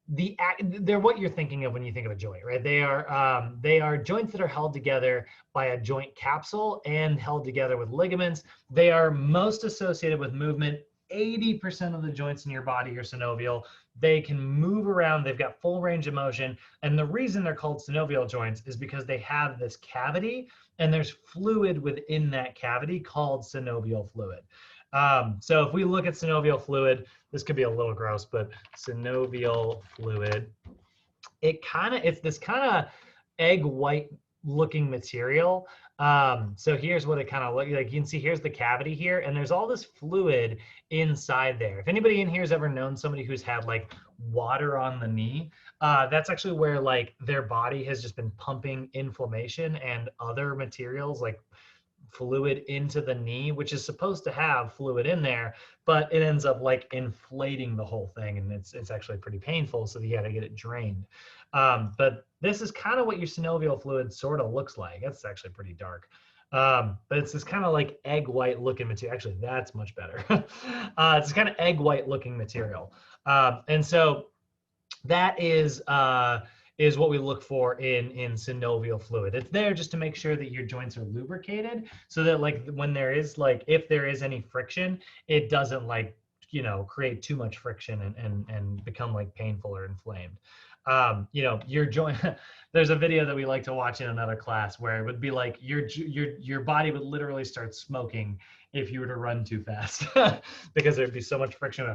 they're what you're thinking of when you think of a joint, right? They are joints that are held together by a joint capsule and held together with ligaments. They are most associated with movement. 80% of the joints in your body are synovial. They can move around. They've got full range of motion. And the reason they're called synovial joints is because they have this cavity and there's fluid within that cavity called synovial fluid. So if we look at synovial fluid, this could be a little gross, but synovial fluid, it's this kind of egg white looking material. So here's what it kind of looks like. You can see here's the cavity here, and there's all this fluid inside there. If anybody in here has ever known somebody who's had like water on the knee, that's actually where like their body has just been pumping inflammation and other materials like fluid into the knee, which is supposed to have fluid in there, but it ends up like inflating the whole thing, and it's actually pretty painful, so you got to get it drained. But this is kind of what your synovial fluid sort of looks like. It's actually pretty dark. But it's this kind of like egg white looking material. Actually, that's much better. It's this kind of egg white looking material. And so that is what we look for in synovial fluid. It's there just to make sure that your joints are lubricated, so that like when there is like, if there is any friction, it doesn't like, you know, create too much friction and become like painful or inflamed. You know, your joint, there's a video that we like to watch in another class where it would be like your body would literally start smoking if you were to run too fast because there'd be so much friction.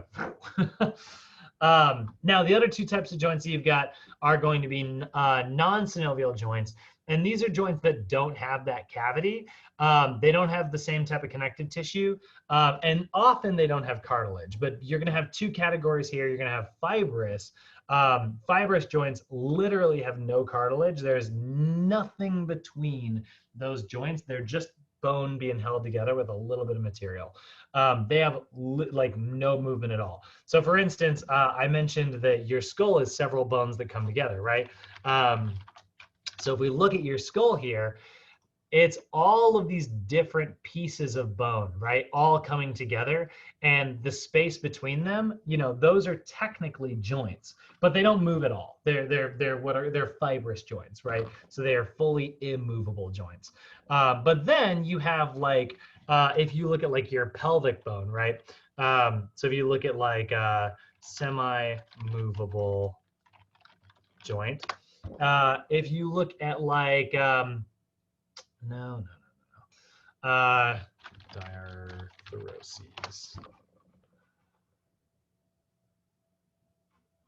Now, the other two types of joints that you've got are going to be non-synovial joints. And these are joints that don't have that cavity. They don't have the same type of connective tissue. And often they don't have cartilage. But you're going to have two categories here. You're going to have fibrous. Fibrous joints literally have no cartilage. There's nothing between those joints. They're just bone being held together with a little bit of material. They have like no movement at all. So for instance, I mentioned that your skull is several bones that come together, right? So if we look at your skull here, It's all of these different pieces of bone, right? All coming together, and the space between them, those are technically joints, but they don't move at all. They're fibrous joints, right? So they are fully immovable joints. But then you have like, if you look at like your pelvic bone, right? So if you look at like semi-movable joint, if you look at like, no. Diarthroses.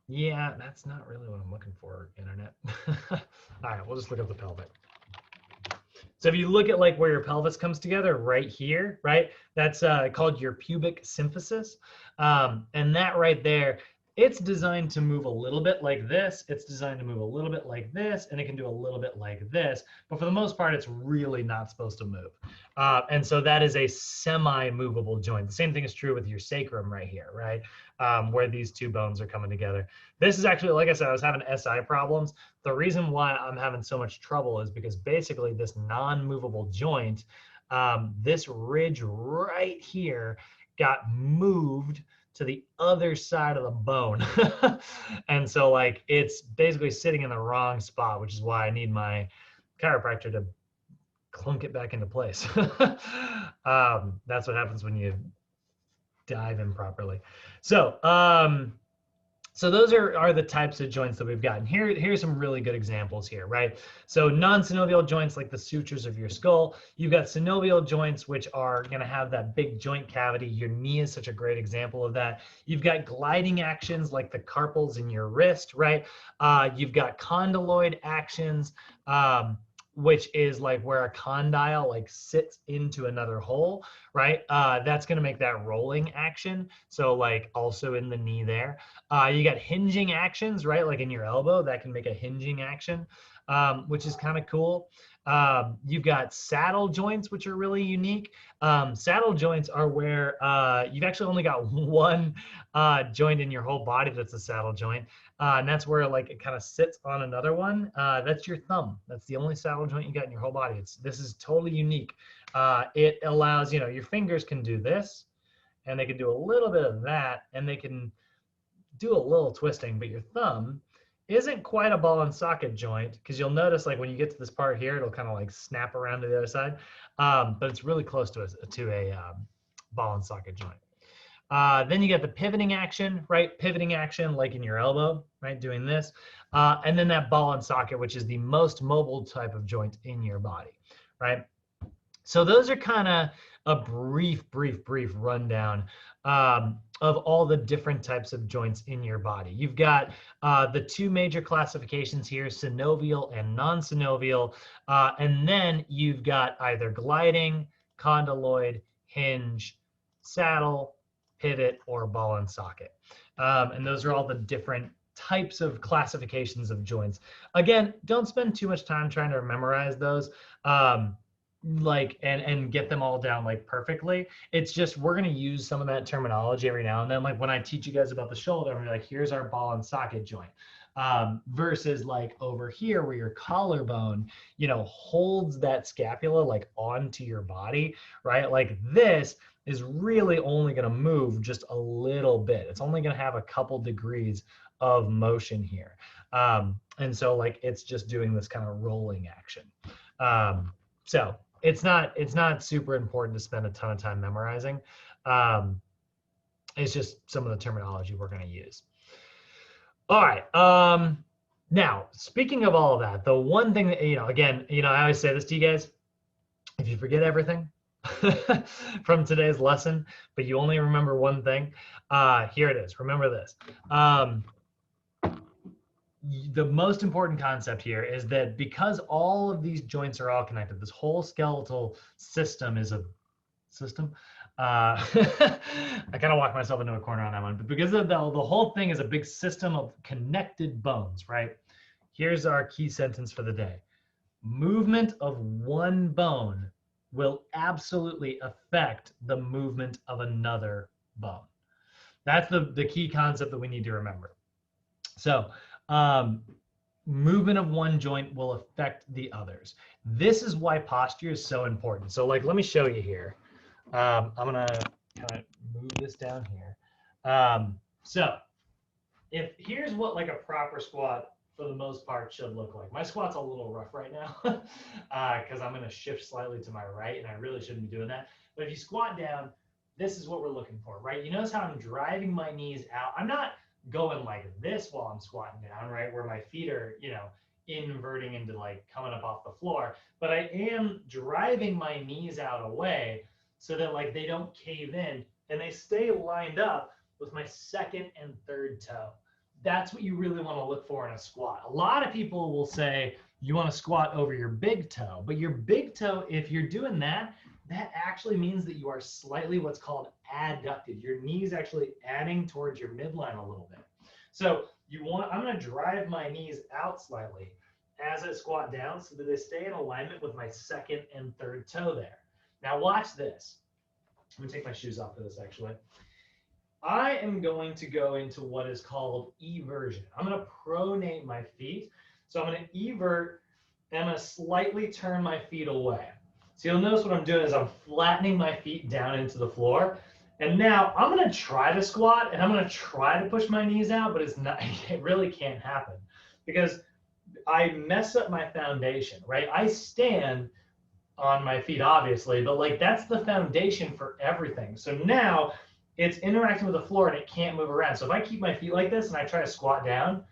Yeah, that's not really what I'm looking for, internet. All right, we'll just look up the pelvic. So if you look at like where your pelvis comes together right here, right, that's called your pubic symphysis. And that right there, it's designed to move a little bit like this. It's designed to move a little bit like this, and it can do a little bit like this. But for the most part, it's really not supposed to move. And so that is a semi-movable joint. The same thing is true with your sacrum right here, right, where these two bones are coming together. This is actually, like I said, I was having SI problems. The reason why I'm having so much trouble is because basically this non-movable joint, this ridge right here got moved to the other side of the bone. And so like it's basically sitting in the wrong spot, which is why I need my chiropractor to clunk it back into place. That's what happens when you dive improperly. So those are the types of joints that we've got. And here's some really good examples here, right? So non-synovial joints, like the sutures of your skull. You've got synovial joints, which are going to have that big joint cavity. Your knee is such a great example of that. You've got gliding actions like the carpals in your wrist, right? You've got condyloid actions, which is like where a condyle like sits into another hole, right? That's going to make that rolling action. So like also in the knee there. You got hinging actions, right? Like in your elbow, that can make a hinging action, which is kind of cool. You've got saddle joints, which are really unique. Saddle joints are where you've actually only got one joint in your whole body that's a saddle joint. And that's where like it kind of sits on another one. That's your thumb. That's the only saddle joint you got in your whole body. This is totally unique. It allows, your fingers can do this, and they can do a little bit of that, and they can do a little twisting, but your thumb isn't quite a ball and socket joint, because you'll notice like when you get to this part here, it'll kind of like snap around to the other side. But it's really close to a ball and socket joint. Then you get the pivoting action, right? Pivoting action like in your elbow, right? Doing this. And then that ball and socket, which is the most mobile type of joint in your body, right? So those are kind of a brief rundown of all the different types of joints in your body. You've got the two major classifications here, synovial and non-synovial. And then you've got either gliding, condyloid, hinge, saddle, pivot, or ball and socket. And those are all the different types of classifications of joints. Again, don't spend too much time trying to memorize those. And get them all down like perfectly. It's just we're going to use some of that terminology every now and then. Like when I teach you guys about the shoulder, I'm like, here's our ball and socket joint, versus like over here where your collarbone, holds that scapula like onto your body, right? Like this is really only going to move just a little bit. It's only going to have a couple degrees of motion here. And so like it's just doing this kind of rolling action. So it's not super important to spend a ton of time memorizing. It's just some of the terminology we're going to use. All right. Now, speaking of all of that, the one thing that, again, I always say this to you guys, if you forget everything from today's lesson, but you only remember one thing, here it is. Remember this. The most important concept here is that because all of these joints are all connected, this whole skeletal system is a system. I kind of walked myself into a corner on that one, but because of the whole thing is a big system of connected bones, right? Here's our key sentence for the day. Movement of one bone will absolutely affect the movement of another bone. That's the key concept that we need to remember. So movement of one joint will affect the others. This is why posture is so important. So like, let me show you here. I'm gonna kind of move this down here. So if here's what like a proper squat for the most part should look like. My squat's a little rough right now because I'm gonna shift slightly to my right and I really shouldn't be doing that. But if you squat down, this is what we're looking for, right? You notice how I'm driving my knees out. I'm not going like this while I'm squatting down, right? Where my feet are, you know, inverting into like coming up off the floor, but I am driving my knees out away so that like they don't cave in and they stay lined up with my second and third toe. That's what you really want to look for in a squat. A lot of people will say you want to squat over your big toe, but your big toe, if you're doing that, that actually means that you are slightly what's called adducted. Your knee's actually adding towards your midline a little bit. So I'm going to drive my knees out slightly as I squat down so that they stay in alignment with my second and third toe there. Now watch this. I'm going to take my shoes off for this actually. I am going to go into what is called eversion. I'm going to pronate my feet. So I'm going to evert and I'm going to slightly turn my feet away. So you'll notice what I'm doing is I'm flattening my feet down into the floor. And now I'm going to try to squat and I'm going to try to push my knees out, but it really can't happen because I mess up my foundation, right? I stand on my feet, obviously, but like that's the foundation for everything. So now it's interacting with the floor and it can't move around. So if I keep my feet like this and I try to squat down,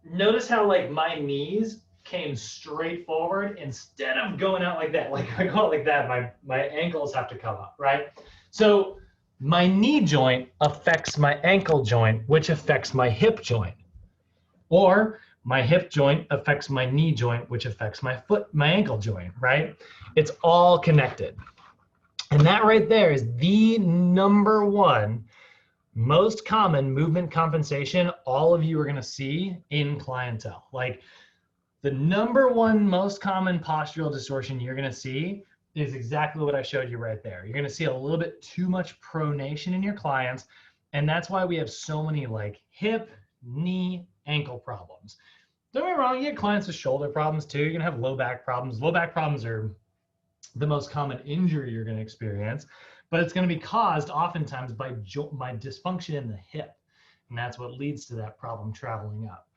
notice how like my knees came straight forward instead of going out like that. Like if I go out like that, my ankles have to come up, right? So my knee joint affects my ankle joint, which affects my hip joint. Or my hip joint affects my knee joint, which affects my ankle joint, right? It's all connected. And that right there is the number one most common movement compensation all of you are going to see in clientele. Like the number one most common postural distortion you're going to see is exactly what I showed you right there. You're going to see a little bit too much pronation in your clients. And that's why we have so many like hip, knee, ankle problems. Don't get me wrong, you get clients with shoulder problems too. You're going to have low back problems. Low back problems are the most common injury you're going to experience, but it's going to be caused oftentimes by dysfunction in the hip. And that's what leads to that problem traveling up.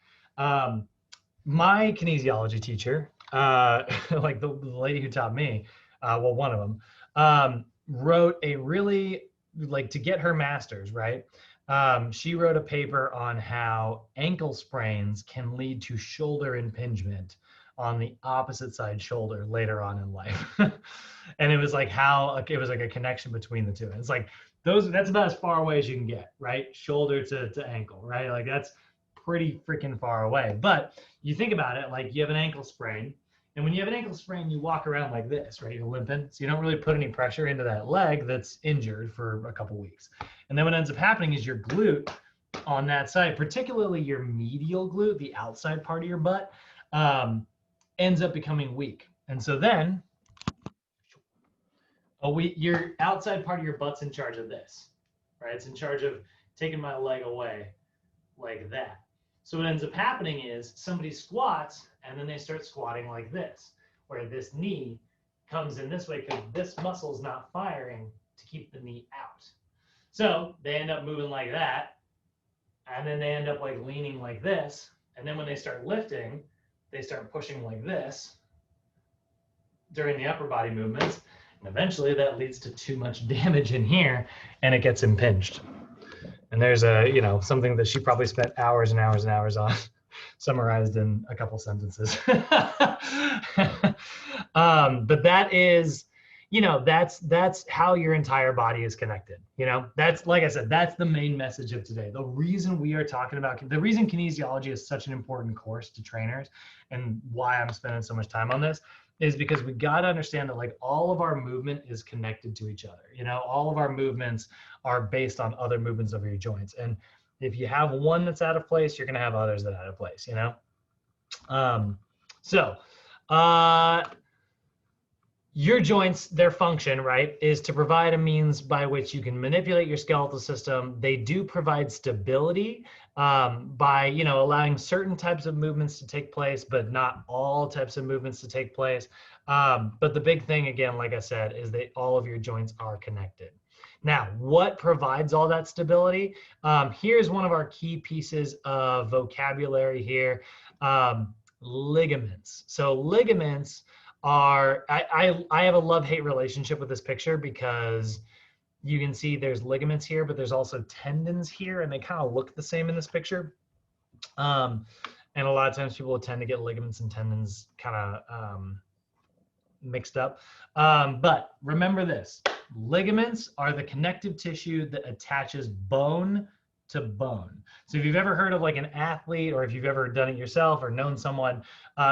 My kinesiology teacher, like the lady who taught me, well, one of them, wrote a really, like to get her master's, right? She wrote a paper on how ankle sprains can lead to shoulder impingement on the opposite side shoulder later on in life. And it was like it was like a connection between the two. And it's like that's about as far away as you can get, right? Shoulder to ankle, right? Like that's pretty freaking far away. But you think about it, like you have an ankle sprain, and when you have an ankle sprain, you walk around like this, right? You're limping, so you don't really put any pressure into that leg that's injured for a couple weeks. And then what ends up happening is your glute on that side, particularly your medial glute, the outside part of your butt, ends up becoming weak. And so then your outside part of your butt's in charge of this, right? It's in charge of taking my leg away like that. So what ends up happening is somebody squats and then they start squatting like this, where this knee comes in this way because this muscle is not firing to keep the knee out. So they end up moving like that, and then they end up like leaning like this. And then when they start lifting, they start pushing like this during the upper body movements. And eventually that leads to too much damage in here and it gets impinged. And there's something that she probably spent hours and hours and hours on, summarized in a couple sentences. But that is, that's how your entire body is connected. That's, like I said, that's the main message of today. The reason we are talking about, the reason kinesiology is such an important course to trainers and why I'm spending so much time on this is because we got to understand that like all of our movement is connected to each other. All of our movements are based on other movements of your joints. And if you have one that's out of place, you're going to have others that are out of place, your joints, their function, right, is to provide a means by which you can manipulate your skeletal system. They do provide stability by, allowing certain types of movements to take place, but not all types of movements to take place. But the big thing, again, like I said, is that all of your joints are connected. Now, what provides all that stability? Here's one of our key pieces of vocabulary here, ligaments. So ligaments are, I have a love-hate relationship with this picture because you can see there's ligaments here, but there's also tendons here, and they kind of look the same in this picture. And a lot of times people tend to get ligaments and tendons kind of mixed up. But remember this, ligaments are the connective tissue that attaches bone to bone. So if you've ever heard of like an athlete, or if you've ever done it yourself or known someone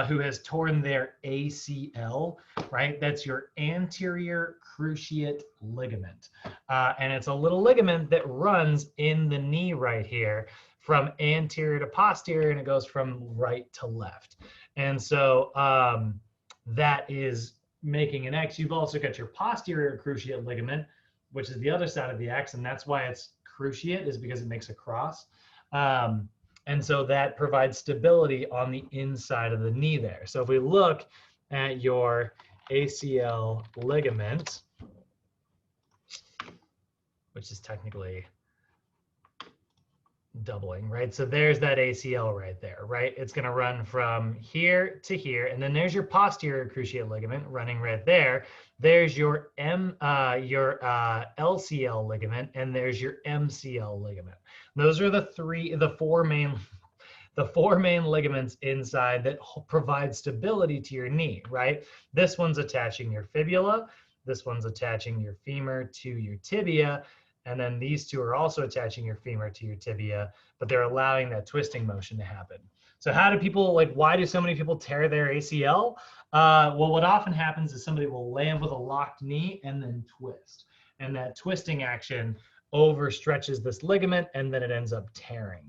who has torn their ACL, right? That's your anterior cruciate ligament. And it's a little ligament that runs in the knee right here from anterior to posterior, and it goes from right to left. And so that is making an X. You've also got your posterior cruciate ligament, which is the other side of the X, and that's why it's cruciate, is because it makes a cross. And so that provides stability on the inside of the knee there. So if we look at your ACL ligament, which is technically doubling, right? So there's that ACL right there, right? It's going to run from here to here, and then there's your posterior cruciate ligament running right there. There's your LCL ligament, and there's your MCL ligament. Those are the four main ligaments inside that provide stability to your knee, right? This one's attaching your fibula, this one's attaching your femur to your tibia, and then these two are also attaching your femur to your tibia, but they're allowing that twisting motion to happen. So how do people, why do so many people tear their ACL? Well, what often happens is somebody will land with a locked knee and then twist. And that twisting action overstretches this ligament, and then it ends up tearing.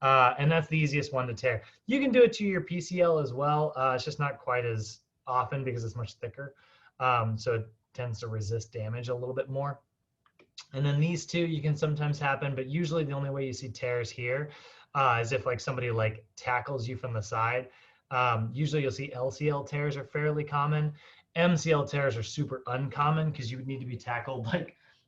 And that's the easiest one to tear. You can do it to your PCL as well. It's just not quite as often because it's much thicker. So it tends to resist damage a little bit more. And then these two, you can sometimes happen, but usually the only way you see tears here is if somebody tackles you from the side. Usually you'll see LCL tears are fairly common. MCL tears are super uncommon because you would need to be tackled,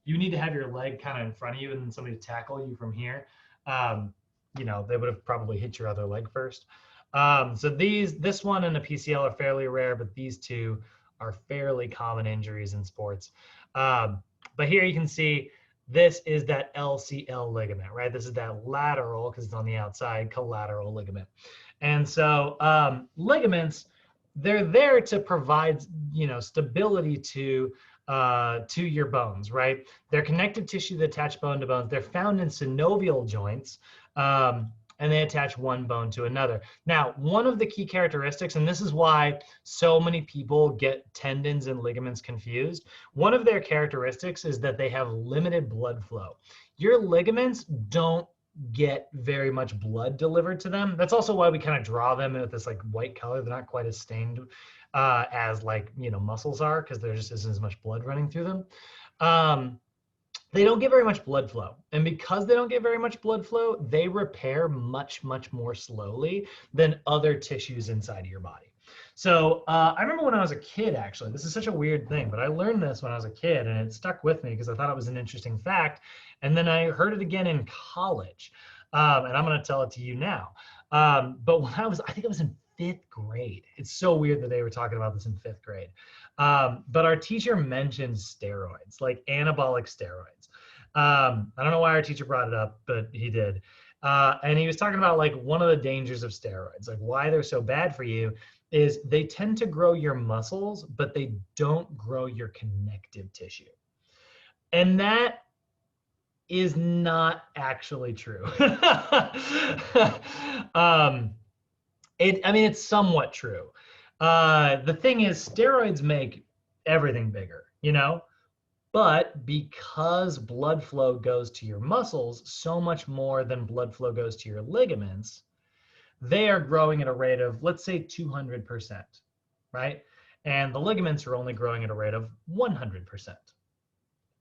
you need to have your leg kind of in front of you and then somebody tackle you from here. They would have probably hit your other leg first. So this one and the PCL are fairly rare, but these two are fairly common injuries in sports. But here you can see this is that LCL ligament, right? This is that lateral, because it's on the outside, collateral ligament. And so ligaments, they're there to provide, stability to your bones, right? They're connective tissue that attach bone to bones. They're found in synovial joints, and they attach one bone to another. Now, one of the key characteristics, and this is why so many people get tendons and ligaments confused, one of their characteristics is that they have limited blood flow. Your ligaments don't get very much blood delivered to them. That's also why we kind of draw them with this white color. They're not quite as stained as muscles are, because there just isn't as much blood running through them. They don't get very much blood flow. And because they don't get very much blood flow, they repair much, much more slowly than other tissues inside of your body. So I remember when I was a kid, actually, this is such a weird thing, but I learned this when I was a kid and it stuck with me because I thought it was an interesting fact. And then I heard it again in college. And I'm going to tell it to you now. But when I think I was in 5th grade. It's so weird that they were talking about this in 5th grade. But our teacher mentioned steroids, anabolic steroids. I don't know why our teacher brought it up, but he did. And he was talking about one of the dangers of steroids, why they're so bad for you is they tend to grow your muscles, but they don't grow your connective tissue. And that is not actually true. It's somewhat true. The thing is, steroids make everything bigger, but because blood flow goes to your muscles so much more than blood flow goes to your ligaments, they are growing at a rate of, let's say, 200%, right? and the ligaments are only growing at a rate of 100%.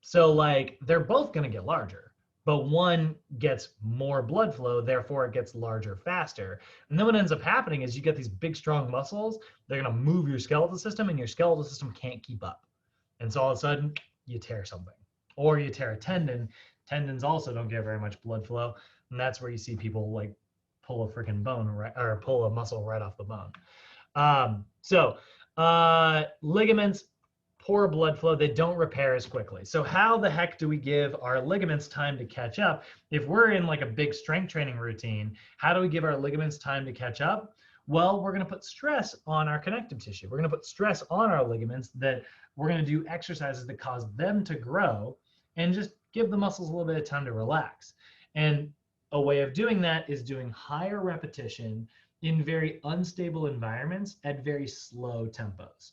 So like they're both going to get larger, but one gets more blood flow, therefore it gets larger faster. And then what ends up happening is you get these big, strong muscles. They're going to move your skeletal system, and your skeletal system can't keep up. And so all of a sudden you tear something, or you tear a tendon. Tendons also don't get very much blood flow. And that's where you see people like pull a freaking bone or pull a muscle right off the bone. Ligaments, poor blood flow, they don't repair as quickly. So how the heck do we give our ligaments time to catch up? If we're in like a big strength training routine, how do we give our ligaments time to catch up? Well, we're going to put stress on our connective tissue. We're going to put stress on our ligaments, that we're going to do exercises that cause them to grow and just give the muscles a little bit of time to relax. And a way of doing that is doing higher repetition in very unstable environments at very slow tempos.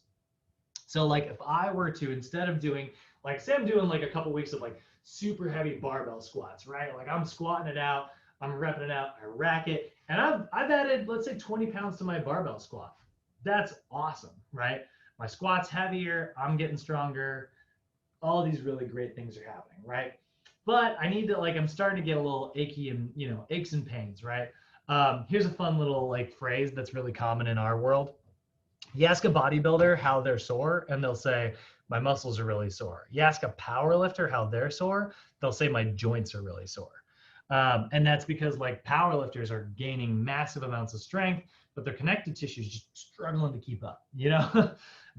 So like if I were to, instead of doing, like say I'm doing like a couple weeks of like super heavy barbell squats, right? Like I'm squatting it out, I'm repping it out, I rack it, and I've added, let's say 20 pounds to my barbell squat. That's awesome, right? My squat's heavier, I'm getting stronger, all these really great things are happening, right? But I need to, like, I'm starting to get a little achy and, aches and pains, right? Here's a fun little like phrase that's really common in our world. You ask a bodybuilder how they're sore, and they'll say, my muscles are really sore. You ask a power lifter how they're sore, they'll say, my joints are really sore. And that's because like power lifters are gaining massive amounts of strength, but their connective tissue is just struggling to keep up,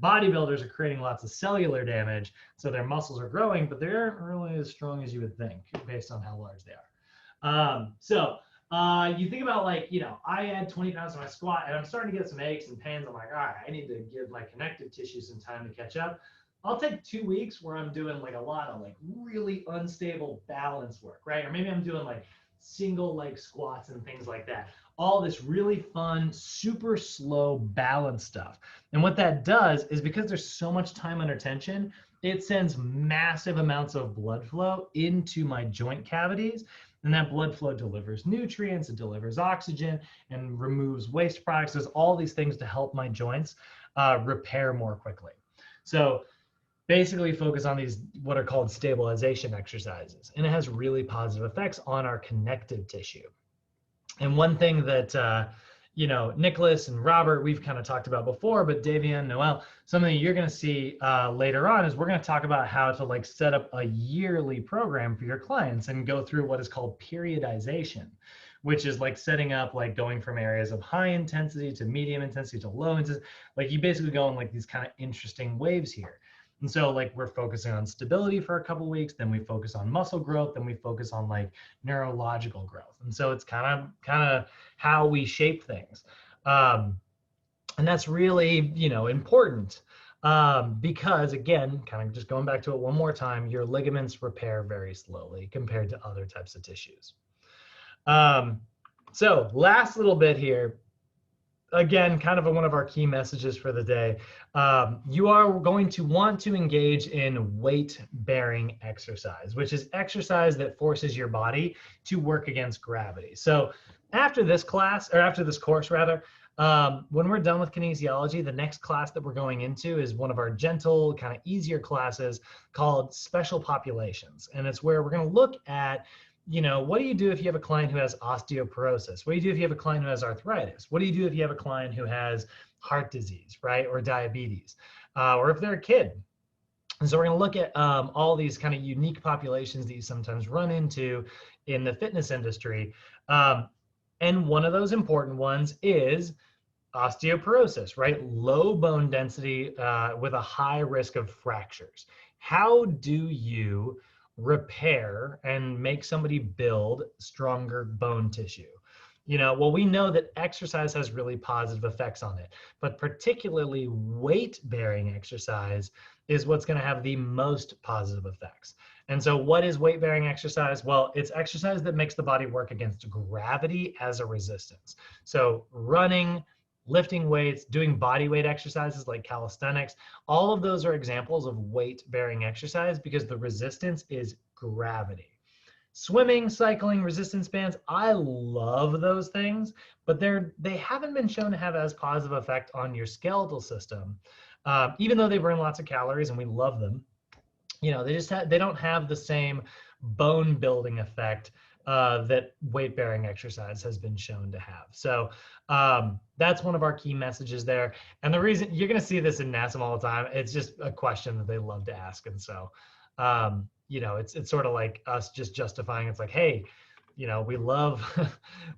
Bodybuilders are creating lots of cellular damage, so their muscles are growing, but they aren't really as strong as you would think based on how large they are. You think about like, I add 20 pounds to my squat and I'm starting to get some aches and pains. I'm like, all right, I need to give my connective tissue some time to catch up. I'll take 2 weeks where I'm doing like a lot of like really unstable balance work, right? Or maybe I'm doing like single leg squats and things like that. All this really fun, super slow balance stuff. And what that does is, because there's so much time under tension, it sends massive amounts of blood flow into my joint cavities. And that blood flow delivers nutrients, it delivers oxygen, and removes waste products. There's all these things to help my joints repair more quickly. So basically focus on these, what are called stabilization exercises. And it has really positive effects on our connective tissue. And one thing that, Nicholas and Robert, we've kind of talked about before, but Davian, Noel, something you're going to see later on is we're going to talk about how to like set up a yearly program for your clients and go through what is called periodization, which is like setting up, like going from areas of high intensity to medium intensity to low intensity. Like you basically go in like these kind of interesting waves here. And so like we're focusing on stability for a couple of weeks, then we focus on muscle growth, then we focus on like neurological growth. And so it's kind of how we shape things. And that's really, important because, again, kind of just going back to it one more time, your ligaments repair very slowly compared to other types of tissues. So last little bit here. Again, kind of one of our key messages for the day. You are going to want to engage in weight-bearing exercise, which is exercise that forces your body to work against gravity. So after this class, or after this course rather, when we're done with kinesiology, the next class that we're going into is one of our gentle, kind of easier classes called special populations. And it's where we're going to look at, what do you do if you have a client who has osteoporosis? What do you do if you have a client who has arthritis? What do you do if you have a client who has heart disease, right? Or diabetes, or if they're a kid. And so we're going to look at all these kind of unique populations that you sometimes run into in the fitness industry. And one of those important ones is osteoporosis, right? Low bone density with a high risk of fractures. How do you repair and make somebody build stronger bone tissue? Well, we know that exercise has really positive effects on it, but particularly weight-bearing exercise is what's going to have the most positive effects. And so what is weight-bearing exercise? Well, it's exercise that makes the body work against gravity as a resistance. So running, lifting weights, doing body weight exercises like calisthenics, all of those are examples of weight-bearing exercise because the resistance is gravity. Swimming, cycling, resistance bands, I love those things, but they haven't been shown to have as positive effect on your skeletal system even though they burn lots of calories and we love them, you know, they don't have the same bone building effect that weight bearing exercise has been shown to have. So that's one of our key messages there. And the reason you're going to see this in NASM all the time, it's just a question that they love to ask. And so, you know, it's sort of like us just justifying. It's like, hey, you know, we love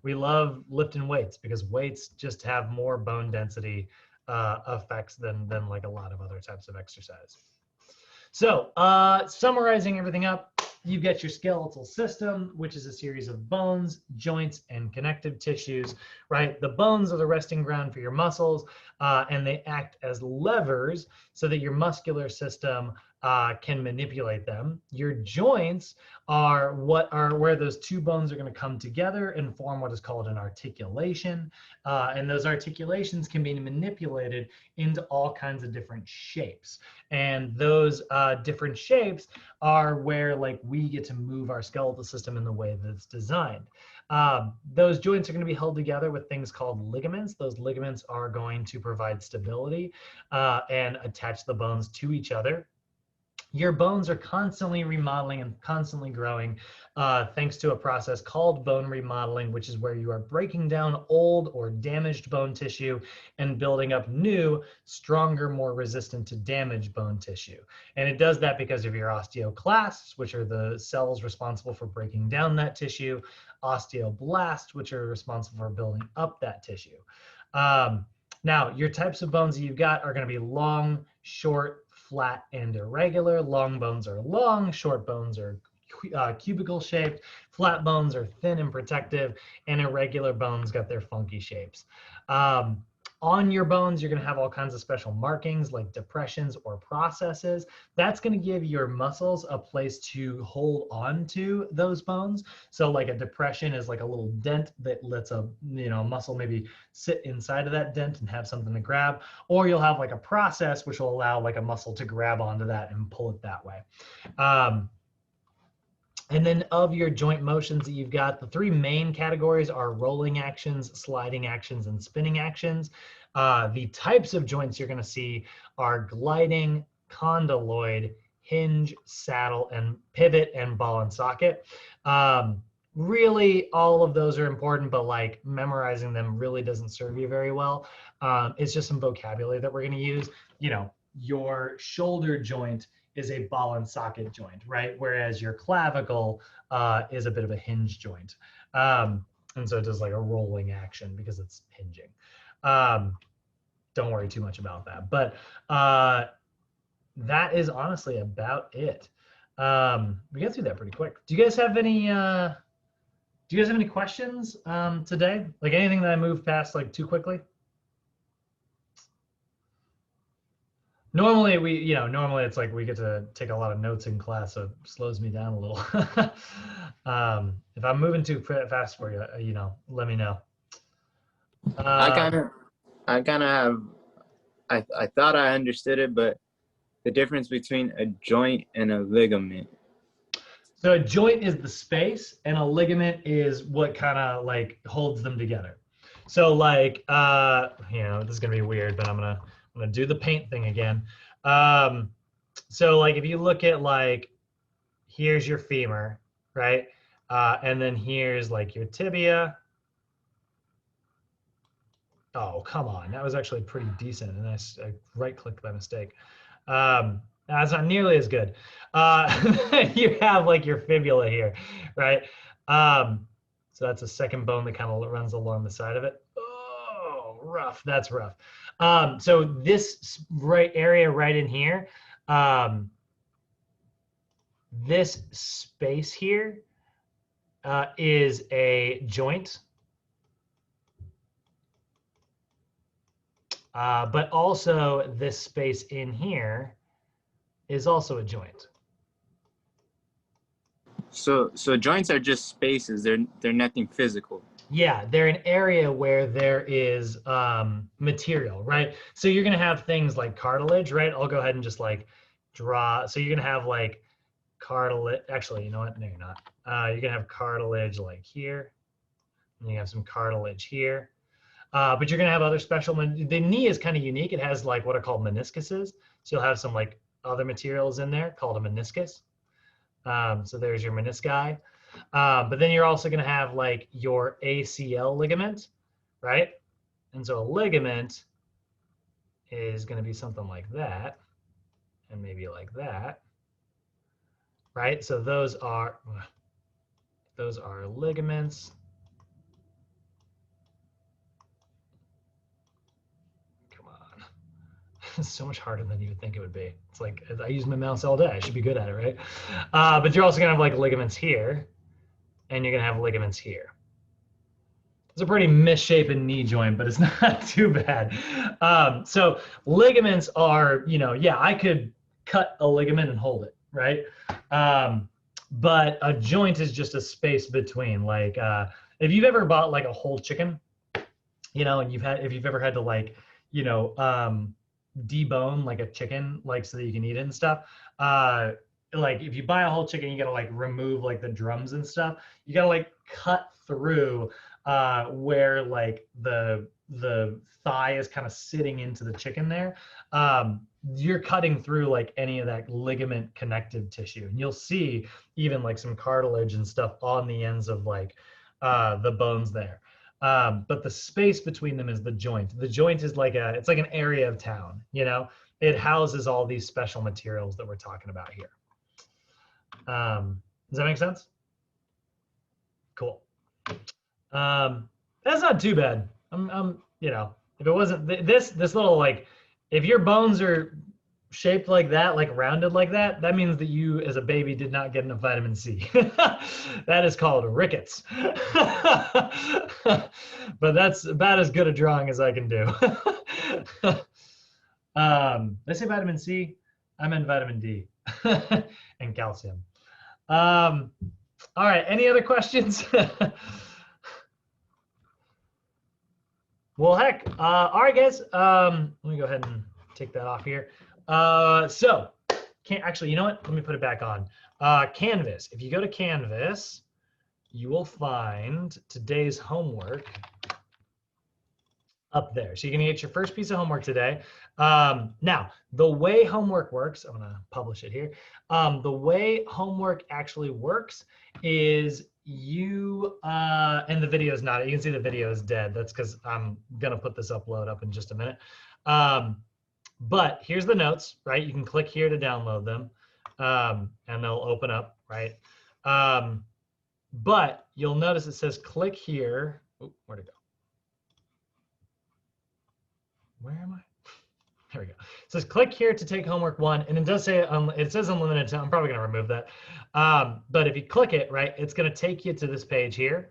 we love lifting weights because weights just have more bone density effects than like a lot of other types of exercise. So summarizing everything up, you've got your skeletal system, which is a series of bones, joints, and connective tissues, right? The bones are the resting ground for your muscles, and they act as levers so that your muscular system can manipulate them. Your joints are where those two bones are going to come together and form what is called an articulation. And those articulations can be manipulated into all kinds of different shapes. And those different shapes are where like we get to move our skeletal system in the way that it's designed. Those joints are going to be held together with things called ligaments. Those ligaments are going to provide stability and attach the bones to each other. Your bones are constantly remodeling and constantly growing thanks to a process called bone remodeling, which is where you are breaking down old or damaged bone tissue and building up new, stronger, more resistant to damaged bone tissue. And it does that because of your osteoclasts, which are the cells responsible for breaking down that tissue, osteoblasts, which are responsible for building up that tissue. Now, your types of bones that you've got are going to be long, short, flat, and irregular. Long bones are long, short bones are cubical shaped, flat bones are thin and protective, and irregular bones got their funky shapes. On your bones, you're going to have all kinds of special markings like depressions or processes. That's going to give your muscles a place to hold on to those bones. So like a depression is like a little dent that lets a muscle maybe sit inside of that dent and have something to grab. Or you'll have like a process which will allow like a muscle to grab onto that and pull it that way. And then of your joint motions that you've got, the three main categories are rolling actions, sliding actions, and spinning actions. The types of joints you're going to see are gliding, condyloid, hinge, saddle, and pivot, and ball and socket. Really, all of those are important, but like memorizing them really doesn't serve you very well. It's just some vocabulary that we're going to use. You know, your shoulder joint is a ball and socket joint, right? Whereas your clavicle is a bit of a hinge joint. And so it does like a rolling action because it's hinging. Don't worry too much about that. But that is honestly about it. We got through that pretty quick. Do you guys have any questions today? Like anything that I moved past like too quickly? Normally normally it's like we get to take a lot of notes in class, so it slows me down a little. If I'm moving too fast for you, let me know. I kind of have, I thought I understood it, but the difference between a joint and a ligament. So a joint is the space and a ligament is what kind of like holds them together. So like, this is gonna be weird, but I'm gonna do the paint thing again. So like if you look at like, here's your femur, right? And then here's like your tibia. Oh, come on. That was actually pretty decent. And I right-clicked by mistake. That's not nearly as good. You have like your fibula here, right? So that's a second bone that kind of runs along the side of it. Oh, rough. That's rough. So this area right in here, this space here is a joint. But also this space in here is also a joint. So joints are just spaces. They're nothing physical. Yeah, they're an area where there is material, right? So you're gonna have things like cartilage, right? I'll go ahead and just like draw. So you're gonna have like cartilage. Actually, you know what? No, you're not. You're gonna have cartilage like here, and you have some cartilage here. But you're going to have other special, the knee is kind of unique. It has like what are called meniscuses. So you'll have some like other materials in there called a meniscus. So there's your menisci. But then you're also going to have like your ACL ligament, right? And so a ligament is going to be something like that, and maybe like that, right? So those are ligaments. Come on. It's so much harder than you would think it would be. It's like, I use my mouse all day. I should be good at it, right? But you're also going to have like ligaments here, and you're going to have ligaments here. It's a pretty misshapen knee joint, but it's not too bad. So ligaments are, yeah, I could cut a ligament and hold it, right? But a joint is just a space between. Like, if you've ever bought like a whole chicken, and if you've ever had to like, debone like a chicken, like so that you can eat it and stuff. Like if you buy a whole chicken, you gotta like remove like the drums and stuff. You gotta like cut through where like the thigh is kind of sitting into the chicken there. You're cutting through like any of that ligament connective tissue, and you'll see even like some cartilage and stuff on the ends of like the bones there. But the space between them is the joint. The joint is like it's like an area of town, it houses all these special materials that we're talking about here. Does that make sense? Cool. That's not too bad. If it wasn't this little, like, if your bones are shaped like that, like rounded like that, that means that you as a baby did not get enough vitamin C. That is called rickets. But that's about as good a drawing as I can do. Did I say vitamin C? I meant vitamin D and calcium. All right, any other questions? Well, heck, all right, guys. Let me go ahead and take that off here. So, actually, you know what? Let me put it back on. Canvas. If you go to Canvas, you will find today's homework up there. So you're gonna get your first piece of homework today. Now, the way homework works, I'm gonna publish it here. The way homework actually works is and the video is not, you can see the video is dead. That's because I'm gonna put this upload up in just a minute. But here's the notes, right? You can click here to download them, and they'll open up, right? But you'll notice it says click here. Oh, where'd it go? Where am I? There we go. It says click here to take homework 1, and it does say it says unlimited time. I'm probably going to remove that. But if you click it, right, it's going to take you to this page here.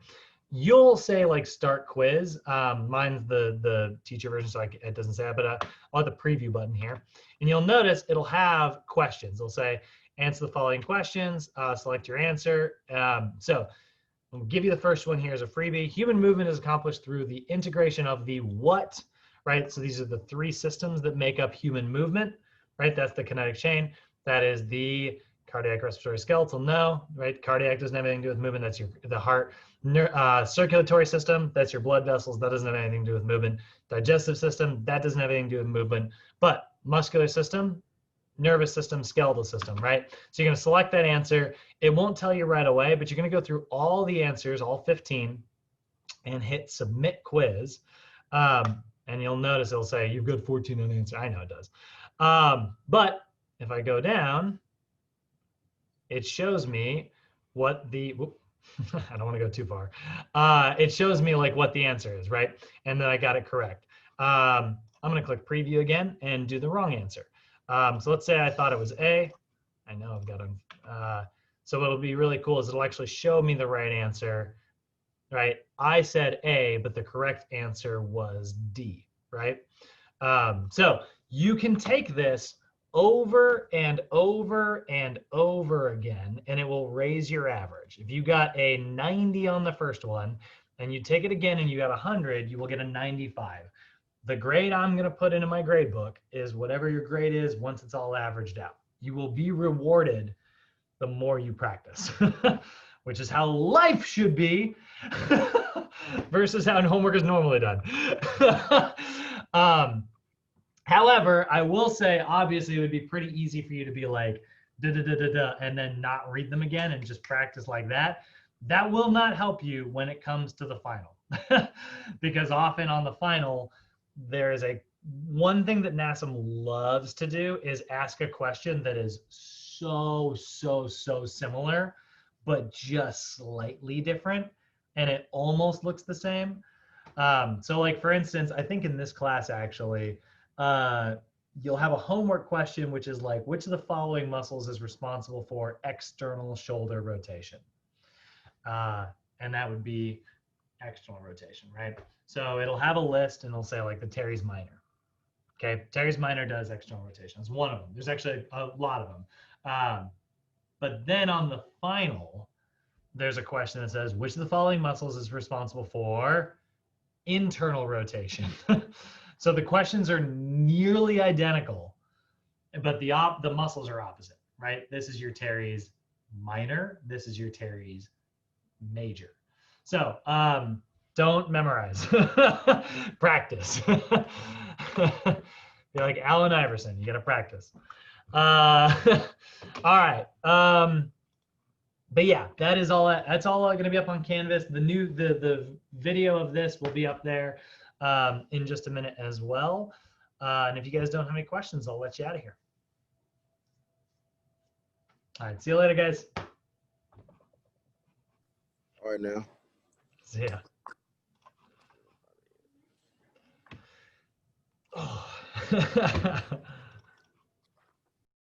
You'll say like start quiz. Mine's the teacher version, so it doesn't say that, but I'll have the preview button here, and you'll notice it'll have questions. It'll say answer the following questions, select your answer. So I'll give you the first one here as a freebie. Human movement is accomplished through the integration of the what? Right, so these are the 3 systems that make up human movement, right? That's the kinetic chain. That is the cardiac, respiratory, skeletal. No, right? Cardiac doesn't have anything to do with movement. That's the heart. Circulatory system. That's your blood vessels. That doesn't have anything to do with movement. Digestive system. That doesn't have anything to do with movement. But muscular system, nervous system, skeletal system, right? So you're going to select that answer. It won't tell you right away, but you're going to go through all the answers, all 15, and hit submit quiz. And you'll notice it'll say you've got 14 unanswered. I know it does. But if I go down, it shows me what the, I don't want to go too far. It shows me like what the answer is, right? And then I got it correct. I'm going to click preview again and do the wrong answer. So let's say I thought it was A. I know I've got them. So what'll be really cool is it'll actually show me the right answer. Right? I said A, but the correct answer was D, right? So you can take this over and over and over again, and it will raise your average. If you got a 90 on the first one, and you take it again and you got 100, you will get a 95. The grade I'm going to put into my grade book is whatever your grade is once it's all averaged out. You will be rewarded the more you practice. which is how life should be, versus how homework is normally done. However, I will say, obviously, it would be pretty easy for you to be like, da da da da da, and then not read them again and just practice like that. That will not help you when it comes to the final, because often on the final, there is one thing that NASM loves to do is ask a question that is so similar, but just slightly different, and it almost looks the same. So like, for instance, I think in this class, actually, you'll have a homework question, which is like, which of the following muscles is responsible for external shoulder rotation? And that would be external rotation, right? So it'll have a list and it'll say like the teres minor. Okay, teres minor does external rotation. It's one of them. There's actually a lot of them. But then on the final, there's a question that says, which of the following muscles is responsible for internal rotation? So the questions are nearly identical, but the muscles are opposite, right? This is your teres minor. This is your teres major. So don't memorize. Practice. You're like Allen Iverson. You got to practice. All right. But yeah, that is all. That's all going to be up on Canvas. The video of this will be up there in just a minute as well. And if you guys don't have any questions, I'll let you out of here. All right. See you later, guys. All right now. See ya. Oh.